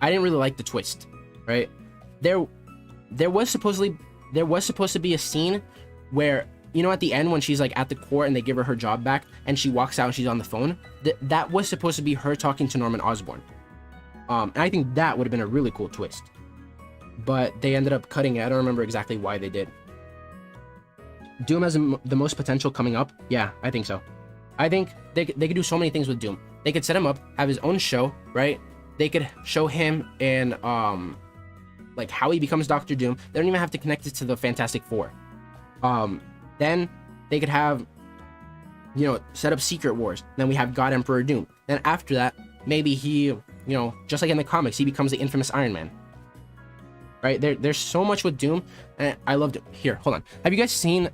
I didn't really like the twist, right? There was supposed to be a scene where, you know, at the end when she's like at the court and they give her job back and she walks out and she's on the phone, that was supposed to be her talking to Norman Osborn. And I think that would have been a really cool twist, but they ended up cutting it. I don't remember exactly why they did. Doom has the most potential coming up. Yeah, I think so. I think they could do so many things with Doom. They could set him up, have his own show, right? They could show him in like how he becomes Doctor Doom. They don't even have to connect it to the Fantastic Four. Then they could have, you know, set up Secret Wars. Then we have God Emperor Doom. Then after that, maybe he, you know, just like in the comics, he becomes the infamous Iron Man. Right? There's so much with Doom, and I love Doom. Here, hold on. Have you guys seen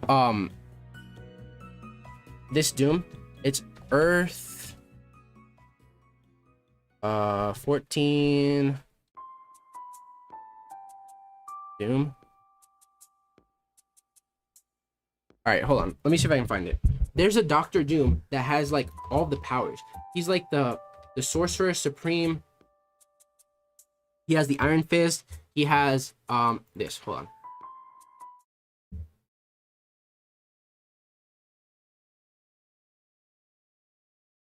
this Doom? It's Earth 14 Doom. All right, hold on. Let me see if I can find it. There's a Doctor Doom that has like all the powers. He's like the Sorcerer Supreme. He has the Iron Fist. He has this. Hold on.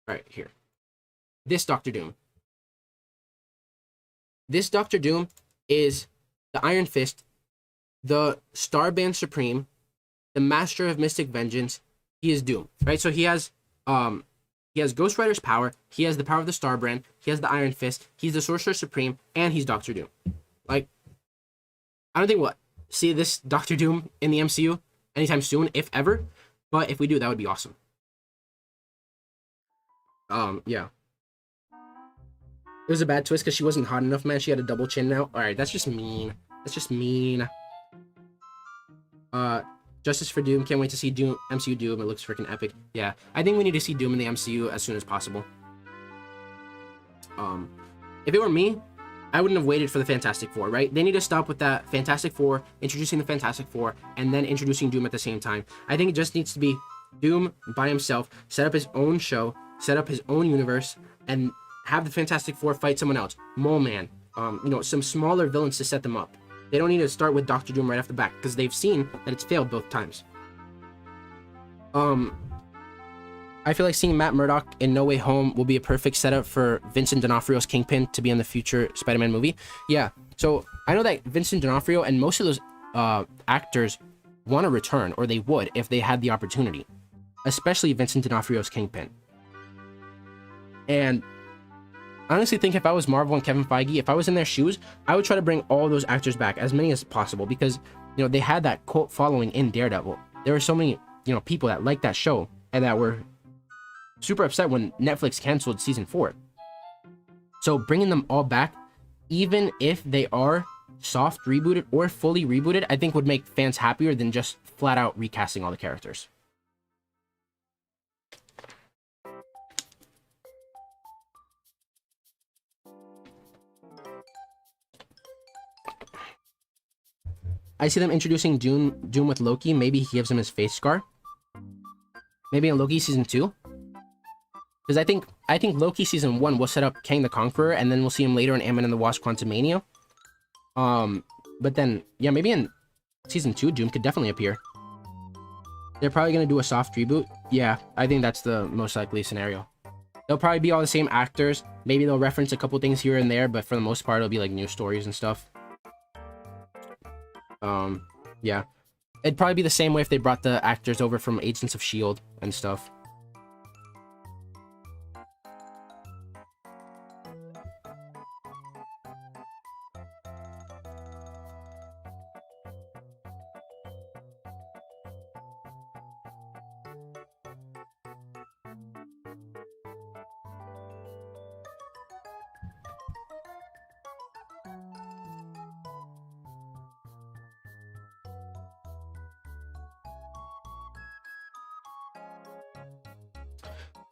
All right, here. This Doctor Doom. This Doctor Doom is the Iron Fist, the Starband Supreme, the Master of Mystic Vengeance. He is Doom, right? So he has Ghost Rider's power. He has the power of the Starbrand. He has the Iron Fist. He's the Sorcerer Supreme, and he's Doctor Doom. Like, I don't think we'll see this Doctor Doom in the MCU anytime soon, if ever. But if we do, that would be awesome. Yeah. It was a bad twist because she wasn't hot enough, man. She had a double chin now. All right, that's just mean. That's just mean. Justice for Doom. Can't wait to see Doom, MCU Doom. It looks freaking epic. Yeah, I think we need to see Doom in the MCU as soon as possible. If it were me, I wouldn't have waited for the Fantastic Four, right? They need to stop with that Fantastic Four, introducing the Fantastic Four, and then introducing Doom at the same time. I think it just needs to be Doom by himself, set up his own show, set up his own universe, and have the Fantastic Four fight someone else. Mole Man, you know, some smaller villains to set them up. They don't need to start with Doctor Doom right off the bat, because they've seen that it's failed both times. I feel like seeing Matt Murdock in No Way Home will be a perfect setup for Vincent D'Onofrio's Kingpin to be in the future Spider-Man movie. Yeah, so I know that Vincent D'Onofrio and most of those actors want to return, or they would if they had the opportunity, especially Vincent D'Onofrio's Kingpin. And I honestly think if I was Marvel and Kevin Feige, if I was in their shoes, I would try to bring all those actors back, as many as possible, because, you know, they had that cult following in Daredevil. There were so many, you know, people that liked that show and that were super upset when Netflix canceled season 4. So bringing them all back, even if they are soft rebooted or fully rebooted, I think would make fans happier than just flat out recasting all the characters. I see them introducing Doom with Loki. Maybe he gives him his face scar. Maybe in Loki season 2. Because I think Loki season 1 will set up Kang the Conqueror, and then we'll see him later in Ant-Man and the Wasp: Quantumania. But then, yeah, maybe in season 2, Doom could definitely appear. They're probably gonna do a soft reboot. Yeah, I think that's the most likely scenario. They'll probably be all the same actors. Maybe they'll reference a couple things here and there, but for the most part, it'll be like new stories and stuff. Yeah. It'd probably be the same way if they brought the actors over from Agents of S.H.I.E.L.D. and stuff.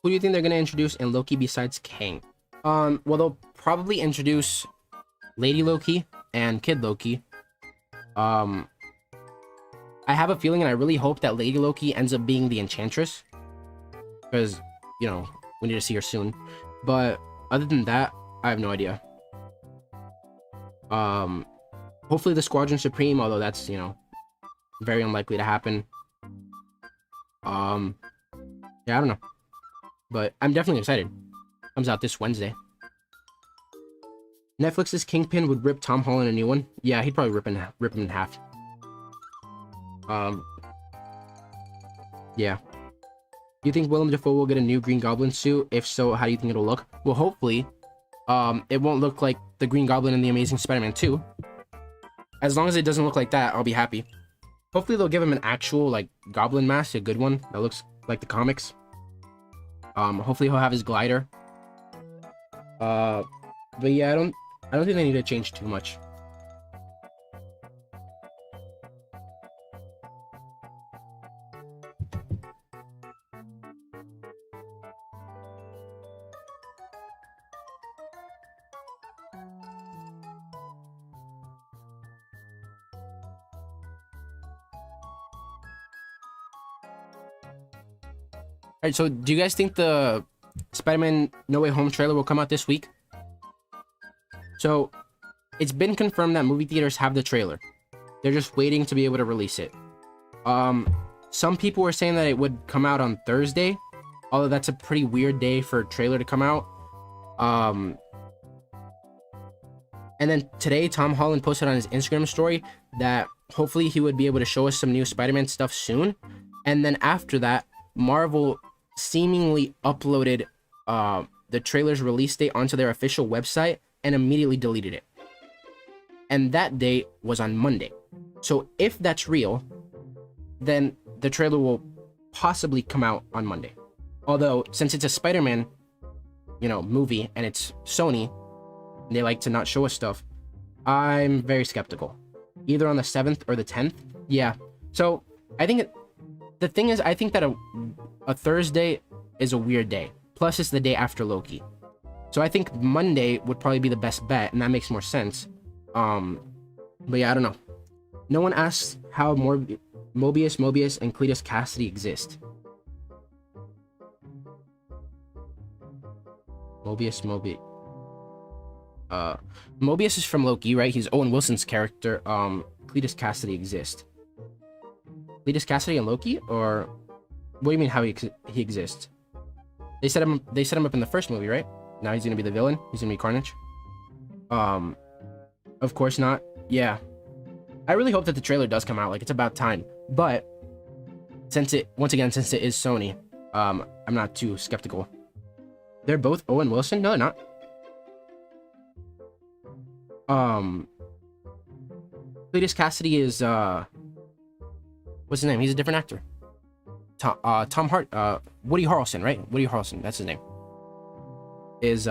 Who do you think they're going to introduce in Loki besides Kang? Well, they'll probably introduce Lady Loki and Kid Loki. I have a feeling, and I really hope that Lady Loki ends up being the Enchantress, because, you know, we need to see her soon. But other than that, I have no idea. Um, hopefully the Squadron Supreme, although that's, you know, very unlikely to happen. Yeah, I don't know, but I'm definitely excited. Comes out this Wednesday. Netflix's Kingpin would rip Tom Holland a new one. Yeah, he'd probably rip him in half. Yeah. Do you think Willem Dafoe will get a new Green Goblin suit? If so, how do you think it'll look? Well, hopefully, it won't look like the Green Goblin in the Amazing Spider-Man 2. As long as it doesn't look like that, I'll be happy. Hopefully, they'll give him an actual, like, Goblin mask, a good one that looks like the comics. Hopefully, he'll have his glider. But yeah, I don't think they need to change too much. Alright, so do you guys think the Spider-Man No Way Home trailer will come out this week? So, it's been confirmed that movie theaters have the trailer. They're just waiting to be able to release it. Some people were saying that it would come out on Thursday, although that's a pretty weird day for a trailer to come out. And then today, Tom Holland posted on his Instagram story that hopefully he would be able to show us some new Spider-Man stuff soon. And then after that, Marvel seemingly uploaded the trailer's release date onto their official website and immediately deleted it. And that date was on Monday. So if that's real, then the trailer will possibly come out on Monday. Although, since it's a Spider-Man, you know, movie, and it's Sony, and they like to not show us stuff, I'm very skeptical. Either on the 7th or the 10th. Yeah. So, I think the thing is, I think that a Thursday is a weird day. Plus, it's the day after Loki. So I think Monday would probably be the best bet, and that makes more sense. But yeah, I don't know. No one asks how Mobius, and Cletus Cassidy exist. Mobius. Mobius is from Loki, right? He's Owen Wilson's character. Cletus Cassidy exists. Cletus Cassidy and Loki, or what do you mean how he exists? They set him up in the first movie, right? Now he's gonna be the villain. He's gonna be Carnage. Of course not. Yeah, I really hope that the trailer does come out. Like, it's about time. But since it is Sony, I'm not too skeptical. They're both Owen Wilson? No, they're not. Cletus Cassidy is what's his name? He's a different actor. Woody Harrelson, right? Woody Harrelson, that's his name. Is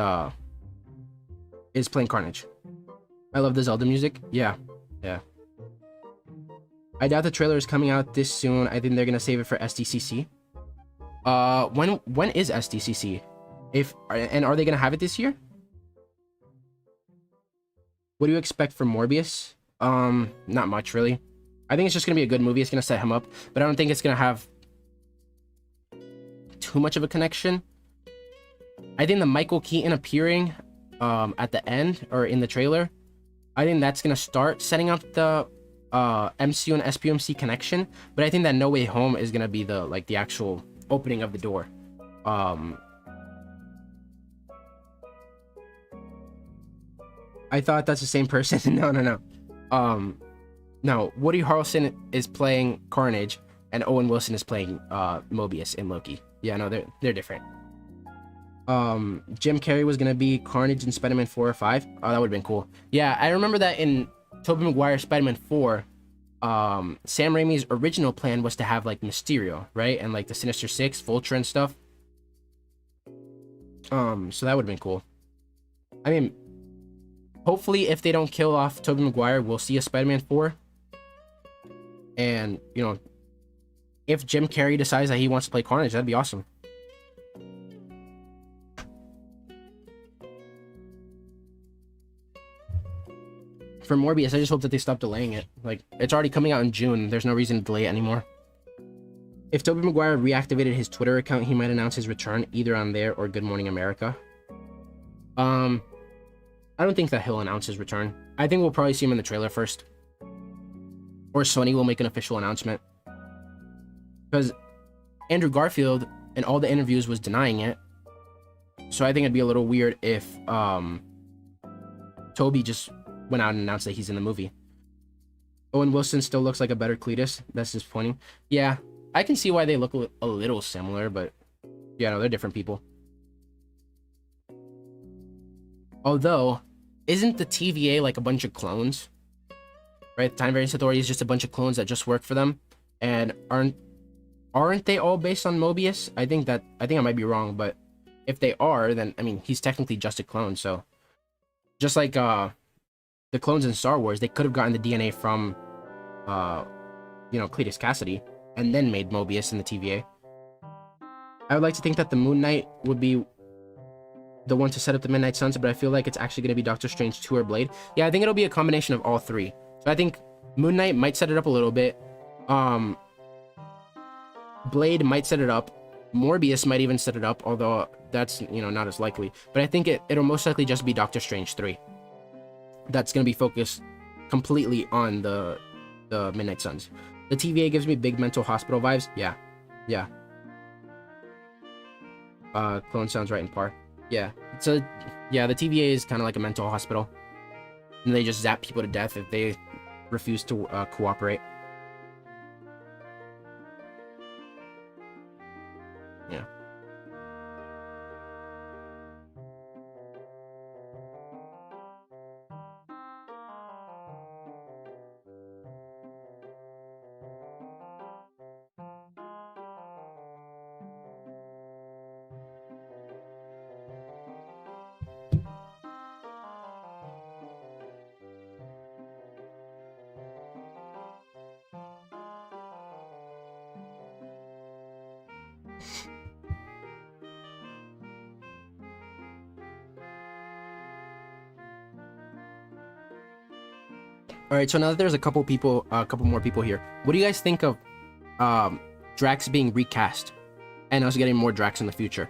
playing Carnage. I love the Zelda music. Yeah. I doubt the trailer is coming out this soon. I think they're gonna save it for SDCC. When is SDCC? Are they gonna have it this year? What do you expect from Morbius? Not much really. I think it's just gonna be a good movie. It's gonna set him up, but I don't think it's gonna have too much of a connection. I think the Michael Keaton appearing at the end or in the trailer, I think that's gonna start setting up the MCU and SPMC connection. But I think that No Way Home is gonna be the actual opening of the door. I thought that's the same person. No. No, Woody Harrelson is playing Carnage, and Owen Wilson is playing Mobius in Loki. Yeah, no, they're different. Jim Carrey was gonna be Carnage in Spider-Man 4 or 5. Oh, that would've been cool. Yeah, I remember that in Tobey Maguire's Spider-Man 4, Sam Raimi's original plan was to have, like, Mysterio, right? And, like, the Sinister Six, Vulture and stuff. So that would've been cool. I mean, hopefully, if they don't kill off Tobey Maguire, we'll see a Spider-Man 4. And, you know, if Jim Carrey decides that he wants to play Carnage, that'd be awesome. For Morbius, I just hope that they stop delaying it. Like, it's already coming out in June. There's no reason to delay it anymore. If Tobey Maguire reactivated his Twitter account, he might announce his return either on there or Good Morning America. I I don't think that he'll announce his return. I think we'll probably see him in the trailer first. Or Sony will make an official announcement. Because Andrew Garfield in all the interviews was denying it. So I think it'd be a little weird if Toby just went out and announced that he's in the movie. Owen Wilson still looks like a better Cletus. That's disappointing. Yeah, I can see why they look a little similar, but yeah, no, they're different people. Although, isn't the TVA like a bunch of clones? Right? The Time Variance Authority is just a bunch of clones that just work for them. And aren't they all based on Morbius? I think I might be wrong, but if they are, then I mean he's technically just a clone, so just like the clones in Star Wars, they could have gotten the DNA from Cletus Cassidy and then made Morbius in the TVA. I would like to think that the Moon Knight would be the one to set up the Midnight Suns, but I feel like it's actually going to be Doctor Strange 2 or Blade. Yeah, I think it'll be a combination of all three. So I think Moon Knight might set it up a little bit. Blade might set it up. Morbius might even set it up, although that's, not as likely. But I think it'll most likely just be Doctor Strange 3. That's going to be focused completely on the Midnight Suns. The TVA gives me big mental hospital vibes. Yeah. Clone sounds right in par. Yeah. So, yeah, the TVA is kind of like a mental hospital. And they just zap people to death if they refuse to cooperate. Yeah. All right, so now that there's a couple more people here, what do you guys think of Drax being recast and us getting more Drax in the future?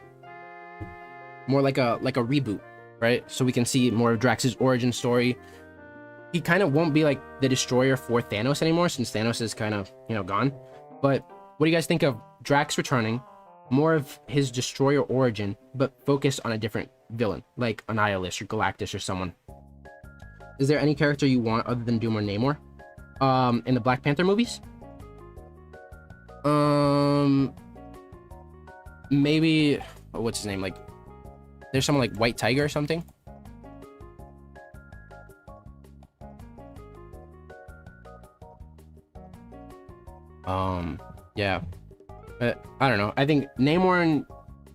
More like a reboot, right? So we can see more of Drax's origin story. He kind of won't be like the destroyer for Thanos anymore, since Thanos is kind of, gone. But what do you guys think of Drax returning, more of his destroyer origin, but focused on a different villain, like Annihilus or Galactus or someone? Is there any character you want other than Doom or Namor? In the Black Panther movies? Maybe, what's his name? Like, there's someone like White Tiger or something. Yeah. I don't know. I think Namor in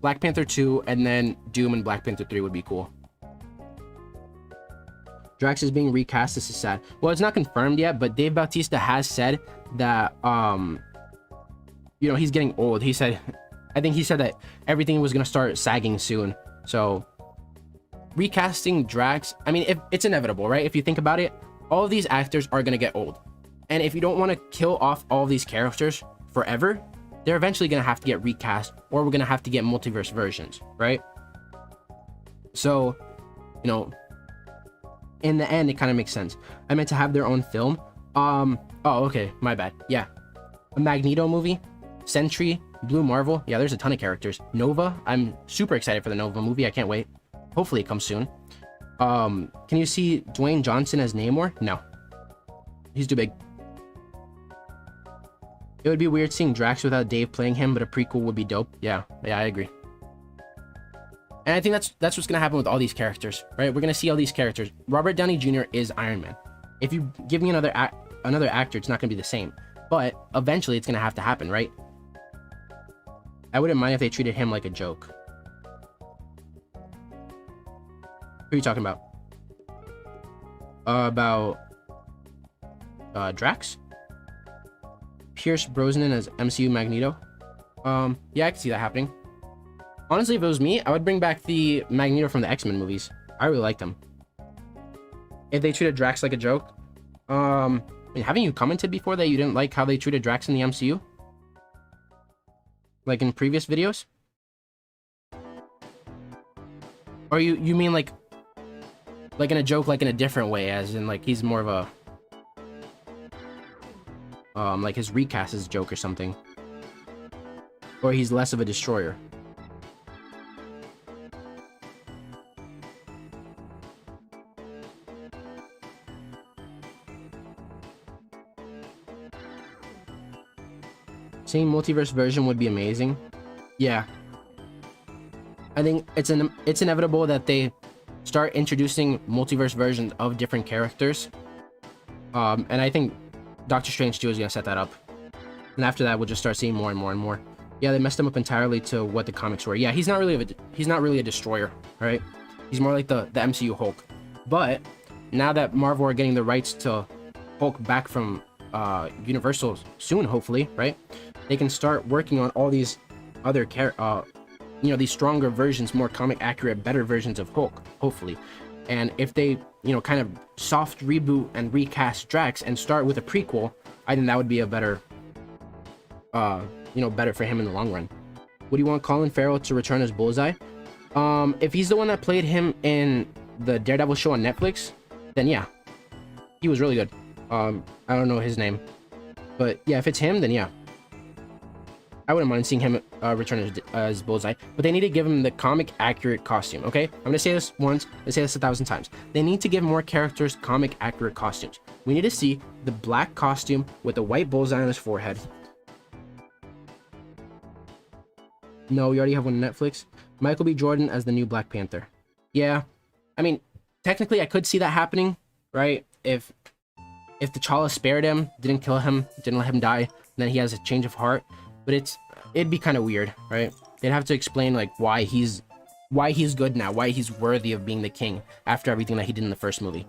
Black Panther 2 and then Doom in Black Panther 3 would be cool. Drax is being recast. This is sad. Well, it's not confirmed yet, but Dave Bautista has said that, he's getting old. I think he said that everything was going to start sagging soon. So, recasting Drax, I mean, it's inevitable, right? If you think about it, all of these actors are going to get old. And if you don't want to kill off all of these characters forever, they're eventually going to have to get recast, or we're going to have to get multiverse versions, right? So, in the end, it kind of makes sense. I meant to have their own film. Oh, okay, my bad. Yeah, a Magneto movie, Sentry, Blue Marvel. Yeah, there's a ton of characters. Nova, I'm super excited for the Nova movie. I can't wait. Hopefully it comes soon. Can you see Dwayne Johnson as Namor? No, he's too big. It would be weird seeing Drax without Dave playing him, but a prequel would be dope. Yeah, I agree. And I think that's what's gonna happen with all these characters, right? We're gonna see all these characters. Robert Downey Jr. is Iron Man. If you give me another actor, it's not gonna be the same. But eventually, it's gonna have to happen, right? I wouldn't mind if they treated him like a joke. Who are you talking about? About Drax? Pierce Brosnan as MCU Magneto? Yeah, I can see that happening. Honestly, if it was me, I would bring back the Magneto from the X-Men movies. I really liked him. If they treated Drax like a joke. Haven't you commented before that you didn't like how they treated Drax in the MCU? Like in previous videos? Or you mean like... like in a joke, like in a different way, as in like he's more of a like his recast is a joke or something, or he's less of a destroyer. Seeing multiverse version would be amazing. Yeah, I think it's inevitable that they start introducing multiverse versions of different characters. And I think Doctor Strange 2 is gonna set that up. And after that, we'll just start seeing more and more and more. Yeah, they messed him up entirely to what the comics were. Yeah, he's not really a destroyer, right? He's more like the MCU Hulk. But now that Marvel are getting the rights to Hulk back from Universal soon, hopefully, right? They can start working on all these other these stronger versions, more comic accurate, better versions of Hulk, hopefully. And if they, kind of soft reboot and recast Drax and start with a prequel, I think that would be a better, better for him in the long run. Would you want Colin Farrell to return as Bullseye? If he's the one that played him in the Daredevil show on Netflix, then yeah, he was really good. I don't know his name, but yeah, if it's him, then yeah, I wouldn't mind seeing him return as Bullseye, but they need to give him the comic accurate costume, okay? I'm gonna say this once, I say this 1,000 times. They need to give more characters comic accurate costumes. We need to see the black costume with the white bullseye on his forehead. No, we already have one on Netflix. Michael B. Jordan as the new Black Panther. Yeah, I mean, technically I could see that happening, right? If T'Challa spared him, didn't kill him, didn't let him die, then he has a change of heart. But it'd be kind of weird, right? They'd have to explain like why he's good now, why he's worthy of being the king after everything that he did in the first movie.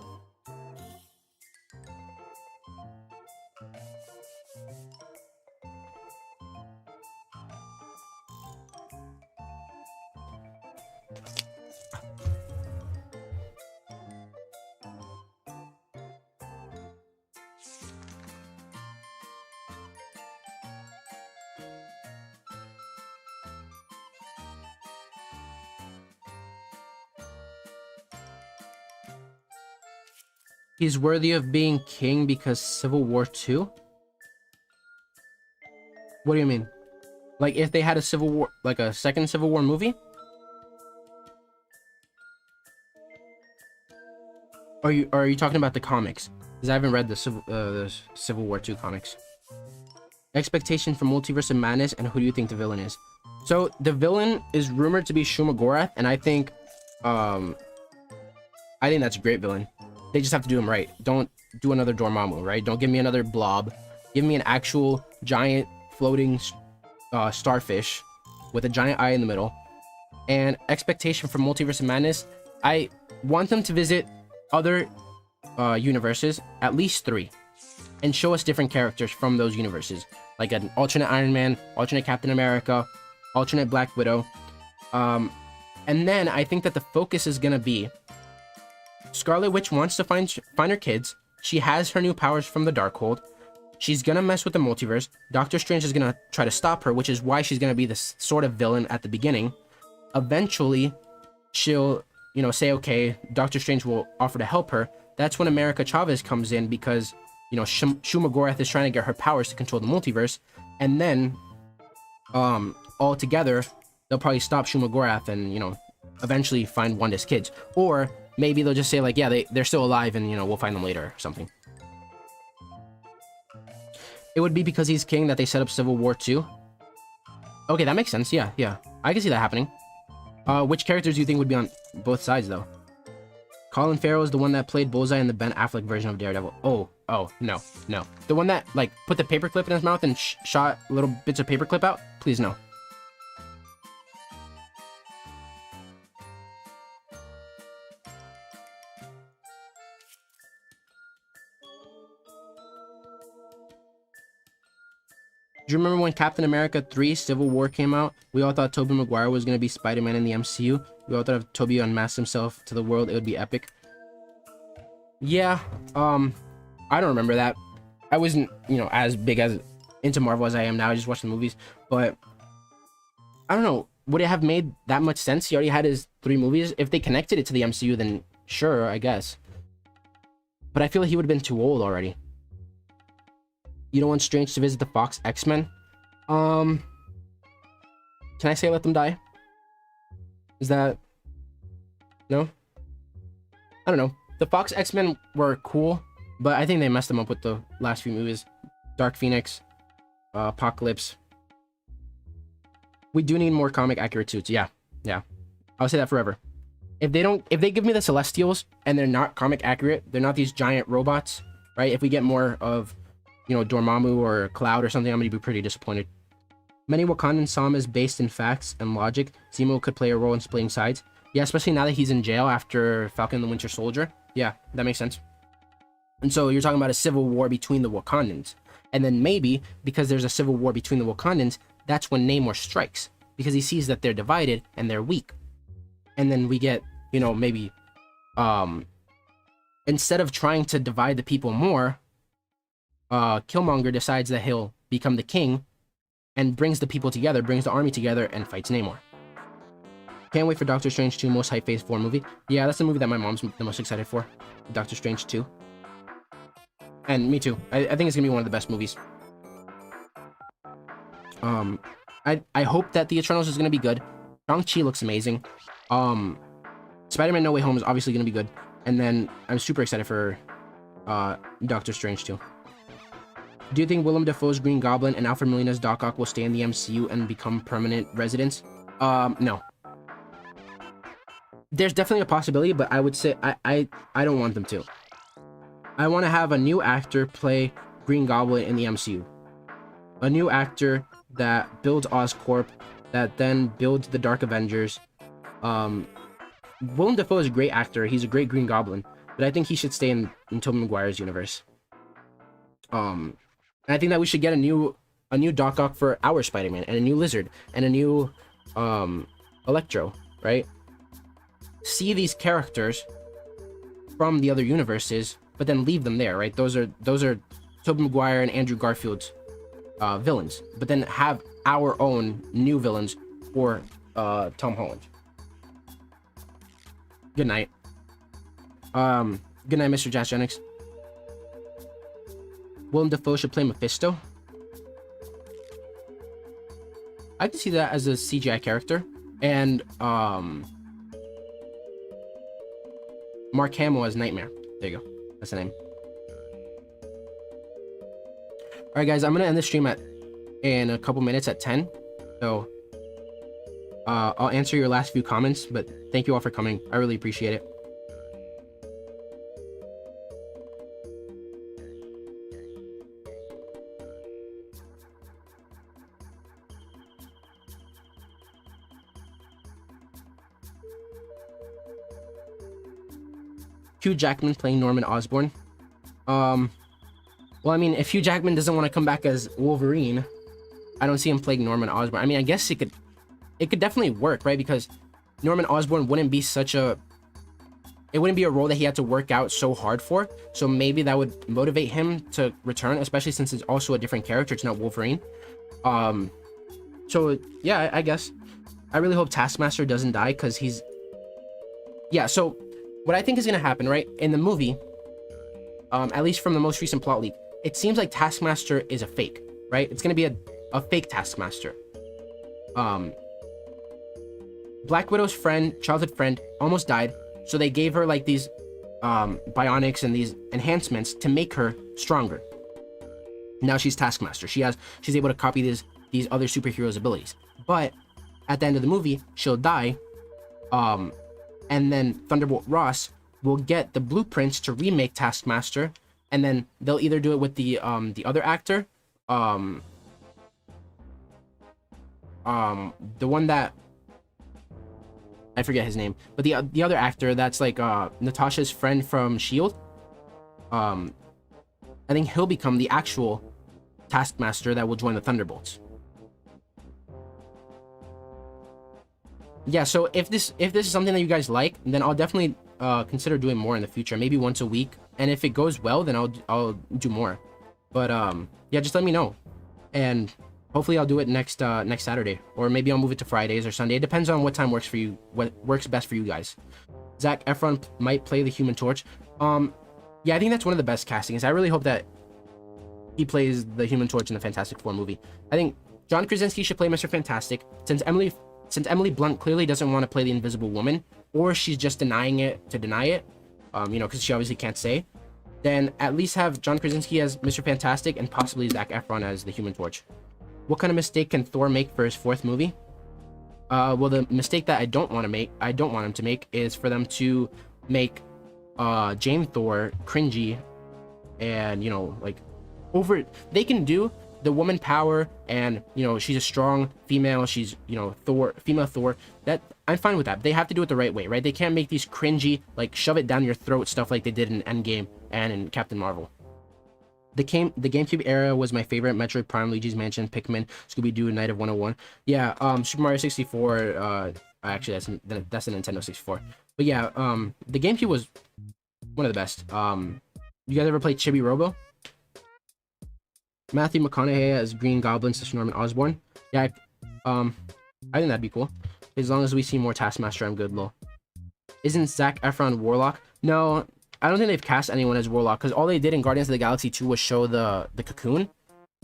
He's worthy of being king because Civil War 2? What do you mean? Like if they had a Civil War, like a second Civil War movie? Or are you talking about the comics? Because I haven't read the Civil War 2 comics. Expectation for Multiverse of Madness, and who do you think the villain is? So the villain is rumored to be Shuma Gorath, and I think that's a great villain. They just have to do him right. Don't do another Dormammu, right? Don't give me another blob. Give me an actual giant floating starfish with a giant eye in the middle. And expectation for Multiverse of Madness, I want them to visit other universes, at least 3, and show us different characters from those universes, like an alternate Iron Man, alternate Captain America, alternate Black Widow. And then I think that the focus is gonna be Scarlet Witch wants to find her kids. She has her new powers from the Darkhold. She's gonna mess with the multiverse. Doctor Strange is gonna try to stop her, which is why she's gonna be this sort of villain at the beginning. Eventually, she'll, say, okay, Doctor Strange will offer to help her. That's when America Chavez comes in because, Shuma Gorath is trying to get her powers to control the multiverse. And then, all together, they'll probably stop Shuma Gorath and, eventually find Wanda's kids. Or maybe they'll just say like, yeah, they're still alive and, we'll find them later or something. It would be because he's king that they set up Civil War 2. Okay, that makes sense. Yeah. I can see that happening. Which characters do you think would be on both sides, though? Colin Farrell is the one that played Bullseye in the Ben Affleck version of Daredevil. Oh, no. The one that, like, put the paperclip in his mouth and shot little bits of paperclip out? Please, no. Do you remember when Captain America 3 Civil War came out? We all thought Tobey Maguire was going to be Spider-Man in the MCU. We all thought if Tobey unmasked himself to the world, it would be epic. Yeah, I don't remember that. I wasn't, as big as into Marvel as I am now. I just watched the movies. But, I don't know. Would it have made that much sense? He already had his 3 movies. If they connected it to the MCU, then sure, I guess. But I feel like he would have been too old already. You don't want Strange to visit the Fox X-Men? Can I say let them die? Is that... No? I don't know. The Fox X-Men were cool, but I think they messed them up with the last few movies. Dark Phoenix, Apocalypse. We do need more comic accurate suits. Yeah. I'll say that forever. If they give me the Celestials and they're not comic accurate, they're not these giant robots, right? If we get more of, Dormammu or Cloud or something, I'm gonna be pretty disappointed. Many Wakandan saw him as based in facts and logic. Zemo could play a role in splitting sides. Yeah, especially now that he's in jail after Falcon and the Winter Soldier. Yeah, that makes sense. And so you're talking about a civil war between the Wakandans. And then maybe, because there's a civil war between the Wakandans, that's when Namor strikes. Because he sees that they're divided and they're weak. And then we get, maybe, instead of trying to divide the people more, Killmonger decides that he'll become the king and brings the people together, brings the army together, and fights Namor. Can't wait for Doctor Strange 2, most hype Phase 4 movie. Yeah, that's the movie that my mom's the most excited for. Doctor Strange 2. And me too. I think it's gonna be one of the best movies. I hope that the Eternals is gonna be good. Shang-Chi looks amazing. Spider-Man No Way Home is obviously gonna be good. And then I'm super excited for Doctor Strange 2. Do you think Willem Dafoe's Green Goblin and Alfred Molina's Doc Ock will stay in the MCU and become permanent residents? No. There's definitely a possibility, but I would say I don't want them to. I want to have a new actor play Green Goblin in the MCU. A new actor that builds Oscorp, that then builds the Dark Avengers. Willem Dafoe is a great actor. He's a great Green Goblin, but I think he should stay in Tobey Maguire's universe. I think that we should get a new Doc Ock for our Spider-Man, and a new Lizard, and a new Electro, right? See these characters from the other universes, but then leave them there, right? Those are Tobey Maguire and Andrew Garfield's villains, but then have our own new villains for Tom Holland. Good night. Good night, Mr. Jazz Jennings. Willem Dafoe should play Mephisto. I can see that as a CGI character. And Mark Hamill as Nightmare. There you go. That's the name. Alright guys, I'm gonna end the stream in a couple minutes at 10. So I'll answer your last few comments, but thank you all for coming. I really appreciate it. Hugh Jackman playing Norman Osborn. Well, I mean, if Hugh Jackman doesn't want to come back as Wolverine, I don't see him playing Norman Osborn. I mean, I guess it could definitely work, right? Because Norman Osborn wouldn't be it wouldn't be a role that he had to work out so hard for. So maybe that would motivate him to return, especially since it's also a different character. It's not Wolverine. So yeah, I guess. I really hope Taskmaster doesn't die, because he's... Yeah, so what I think is going to happen, right? In the movie, at least from the most recent plot leak, it seems like Taskmaster is a fake, right? It's going to be a fake Taskmaster. Black Widow's childhood friend, almost died, so they gave her like these bionics and these enhancements to make her stronger. Now she's Taskmaster. She's able to copy these other superheroes' abilities. But at the end of the movie, she'll die, and then Thunderbolt Ross will get the blueprints to remake Taskmaster, and then they'll either do it with the other actor, the one that I forget his name, but the other actor that's like Natasha's friend from S.H.I.E.L.D. I think he'll become the actual Taskmaster that will join the Thunderbolts. Yeah, so if this is something that you guys like, then I'll definitely consider doing more in the future, maybe once a week. And if it goes well, then I'll do more. But yeah, just let me know, and hopefully I'll do it next Saturday, or maybe I'll move it to Fridays or Sunday. It depends on what time works for you, what works best for you guys. Zac Efron might play the Human Torch. Yeah, I think that's one of the best castings. I really hope that he plays the Human Torch in the Fantastic Four movie. I think John Krasinski should play Mr. Fantastic, since Emily Blunt clearly doesn't want to play the Invisible Woman, or she's just denying it to deny it, you know, because she obviously can't say. Then at least have John Krasinski as Mr. Fantastic and possibly Zac Efron as the Human Torch. What kind of mistake can Thor make for his 4th movie? Well, the mistake that I don't want him to make is for them to make James Thor cringy and, you know, like over. They can do the woman power and, you know, she's a strong female, she's, you know, female Thor. That I'm fine with that. They have to do it the right way, right? They can't make these cringy, like shove it down your throat stuff like they did in Endgame and in Captain Marvel. The GameCube era was my favorite. Metroid Prime, Luigi's Mansion, Pikmin, Scooby-Doo, Night of 101. Yeah, Super Mario 64. Actually, that's the Nintendo 64. But yeah, the GameCube was one of the best. You guys ever played Chibi Robo? Matthew McConaughey as Green Goblin / Norman Osborn. Yeah, I think that'd be cool. As long as we see more Taskmaster, I'm good. Lol. Isn't Zac Efron Warlock? No, I don't think they've cast anyone as Warlock, because all they did in Guardians of the Galaxy 2 was show the cocoon.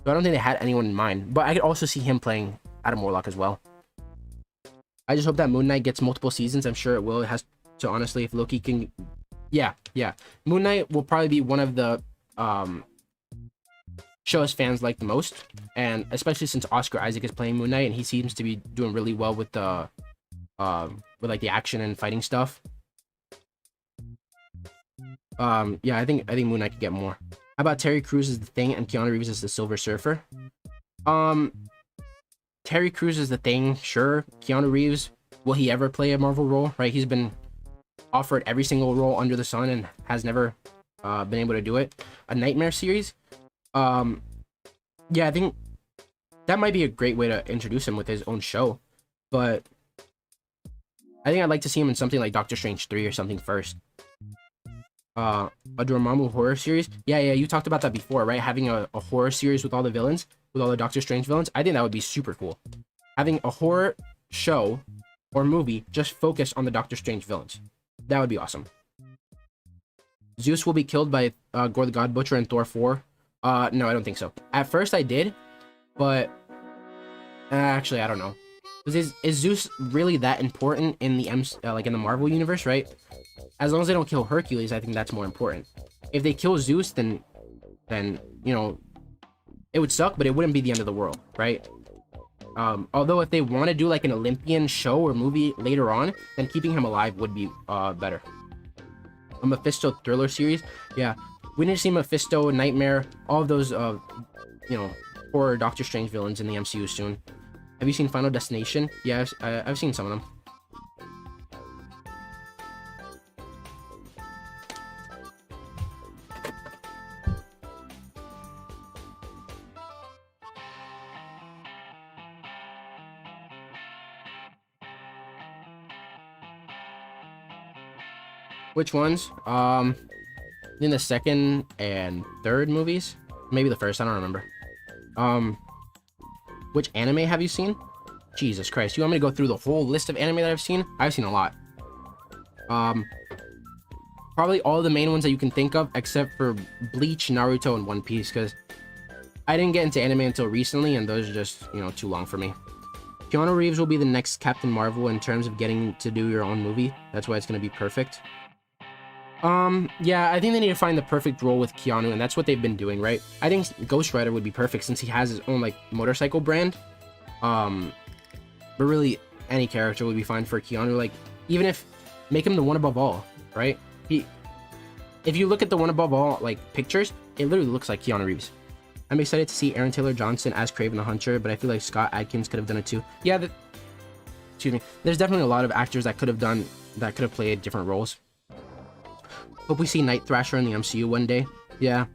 So I don't think they had anyone in mind. But I could also see him playing Adam Warlock as well. I just hope that Moon Knight gets multiple seasons. I'm sure it will. It has to, honestly, if Loki can... Yeah. Moon Knight will probably be one of the shows fans like the most. And especially since Oscar Isaac is playing Moon Knight, and he seems to be doing really well with the... like the action and fighting stuff. Yeah, I think Moon Knight could get more. How about Terry Crews as the Thing and Keanu Reeves as the Silver Surfer? Terry Crews is the Thing, sure. Keanu Reeves, will he ever play a Marvel role? Right, he's been offered every single role under the sun and has never been able to do it. A Nightmare series? Yeah, I think that might be a great way to introduce him with his own show. But I think I'd like to see him in something like Doctor Strange 3 or something first. A Dormammu horror series? Yeah, you talked about that before, right? Having a horror series with all the villains, with all the Doctor Strange villains. I think that would be super cool. Having a horror show or movie just focus on the Doctor Strange villains. That would be awesome. Zeus will be killed by Gore the God Butcher in Thor 4. No, I don't think so. At first I did, but actually I don't know. Is Zeus really that important in the like in the Marvel universe, right? As long as they don't kill Hercules, I think that's more important. If they kill Zeus, then you know, it would suck, but it wouldn't be the end of the world, right? Although if they want to do like an Olympian show or movie later on, then keeping him alive would be better. A Mephisto thriller series, yeah, we need to see Mephisto, Nightmare, all of those you know, horror Doctor Strange villains in the MCU soon. Have you seen Final Destination? Yeah, I've seen some of them. Which ones? In the second and third movies? Maybe the first, I don't remember. Which anime have you seen? Jesus Christ, you want me to go through the whole list of anime that I've seen? I've seen a lot. Probably all the main ones that you can think of, except for Bleach, Naruto, and One Piece, because I didn't get into anime until recently, and those are just, you know, too long for me. Keanu Reeves will be the next Captain Marvel in terms of getting to do your own movie. That's why it's going to be perfect. Yeah, I think they need to find the perfect role with Keanu, and that's what they've been doing, right? I think Ghost Rider would be perfect since he has his own, like, motorcycle brand. But really, any character would be fine for Keanu. Like, even if, make him the one above all, right? If you look at the one above all, like, pictures, it literally looks like Keanu Reeves. I'm excited to see Aaron Taylor Johnson as Kraven the Hunter, but I feel like Scott Adkins could have done it too. Yeah, excuse me. There's definitely a lot of actors that could have played different roles. Hope we see Night Thrasher in the MCU one day. Yeah.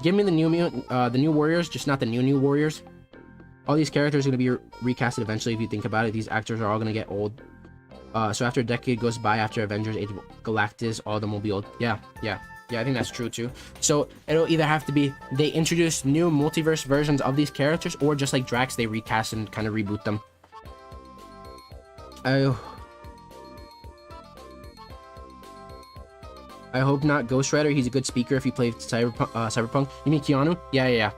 Give me the new Warriors, just not the new Warriors. All these characters are going to be recasted eventually if you think about it. These actors are all going to get old. So after a decade goes by, after Avengers Age of Galactus, all of them will be old. Yeah, I think that's true too. So it'll either have to be they introduce new multiverse versions of these characters, or just like Drax, they recast and kind of reboot them. I hope not Ghost Rider. He's a good speaker if you play Cyberpunk. You mean Keanu? Yeah.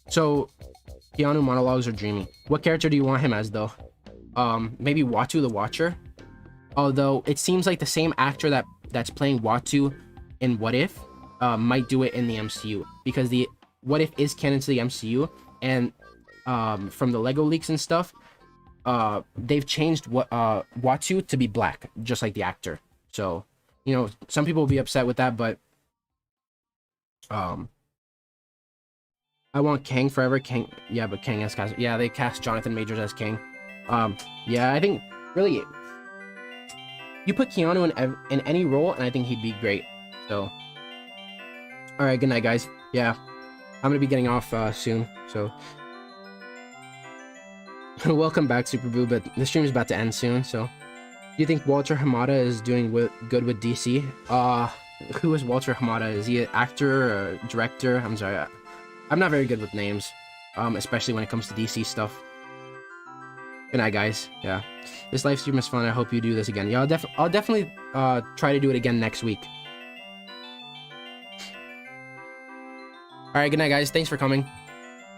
So Keanu monologues are dreamy. What character do you want him as though? Maybe Watu the Watcher. Although it seems like the same actor that's playing Watu in What If might do it in the MCU, because the What If is canon to the MCU, and from the Lego leaks and stuff, they've changed Watu to be black, just like the actor. So, you know, some people will be upset with that, but I want Kang forever. Kang, yeah, but Kang as cast. Yeah, they cast Jonathan Majors as Kang. Yeah, I think really you put Keanu in any role, and I think he'd be great. So, all right, good night, guys. Yeah, I'm gonna be getting off soon. So, welcome back, Super Boo. But the stream is about to end soon. So, do you think Walter Hamada is doing good with DC? Who is Walter Hamada? Is he an actor or a director? I'm sorry, I'm not very good with names, especially when it comes to DC stuff. Good night, guys. Yeah, this live stream is fun. I hope you do this again. Yeah, I'll definitely try to do it again next week. All right, good night, guys. Thanks for coming.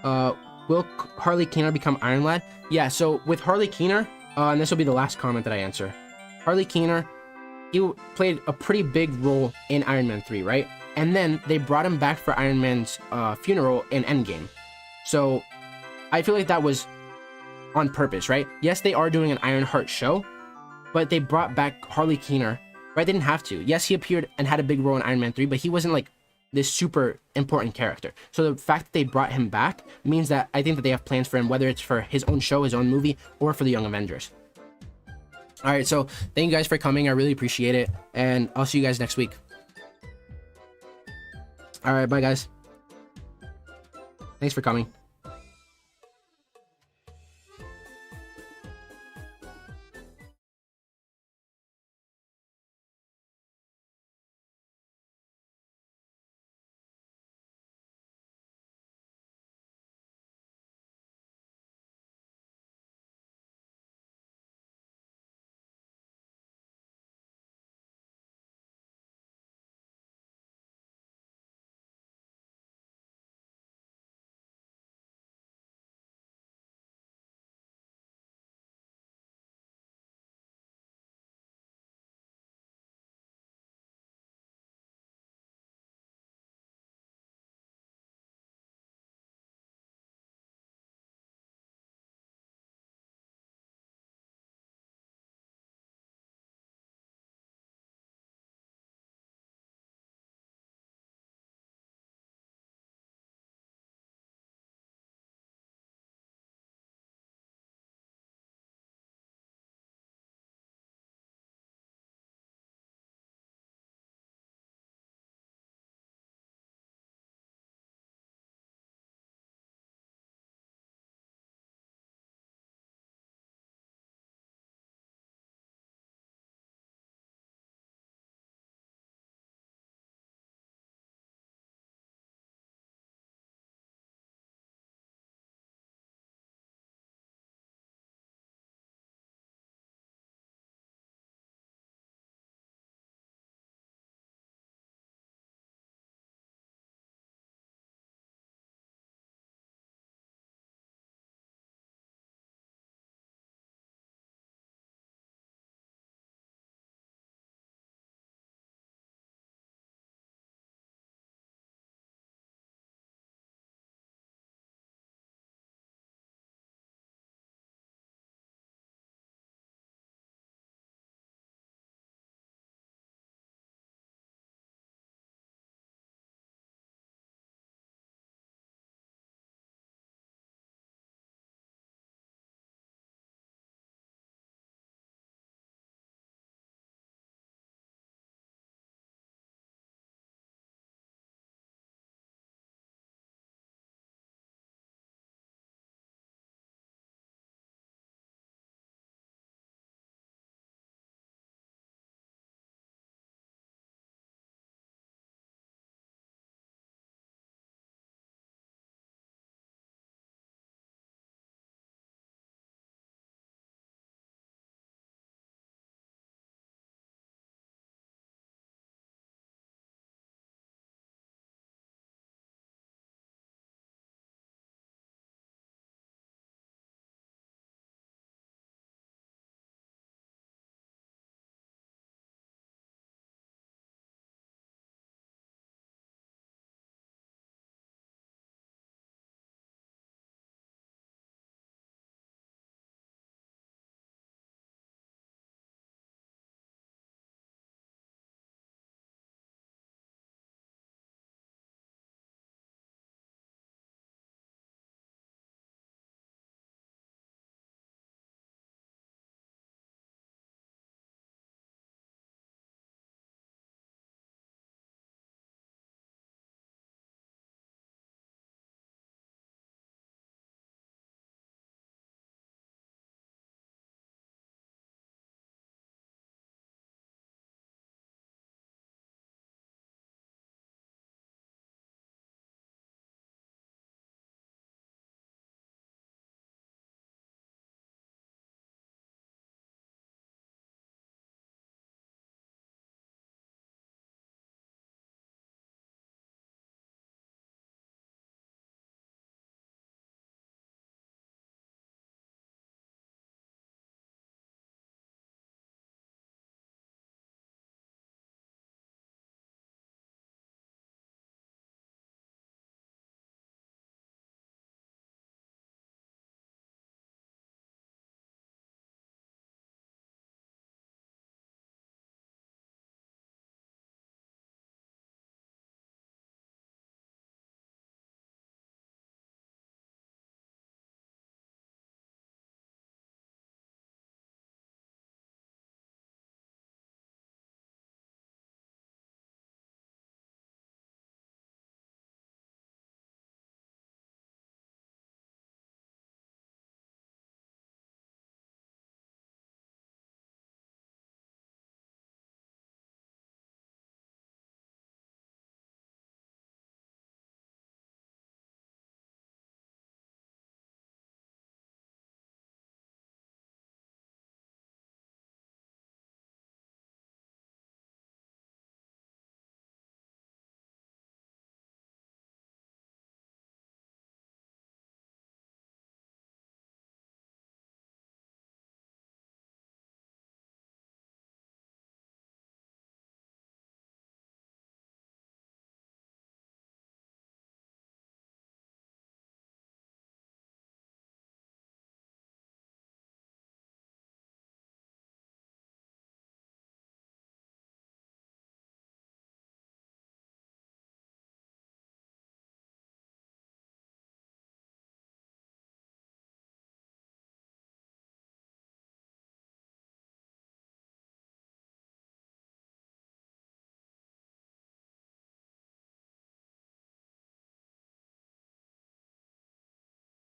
Will Harley Keener become Iron Lad? Yeah. So with Harley Keener, and this will be the last comment that I answer. Harley Keener, he played a pretty big role in Iron Man 3, right? And then they brought him back for Iron Man's funeral in Endgame. So I feel like that was on purpose, right? Yes, they are doing an Ironheart show, but they brought back Harley Keener, right? They didn't have to. Yes, he appeared and had a big role in Iron Man 3, but he wasn't like this super important character. So the fact that they brought him back means that I think that they have plans for him, whether it's for his own show, his own movie, or for the Young Avengers. All right, so thank you guys for coming. I really appreciate it, and I'll see you guys next week. All right, bye, guys. Thanks for coming.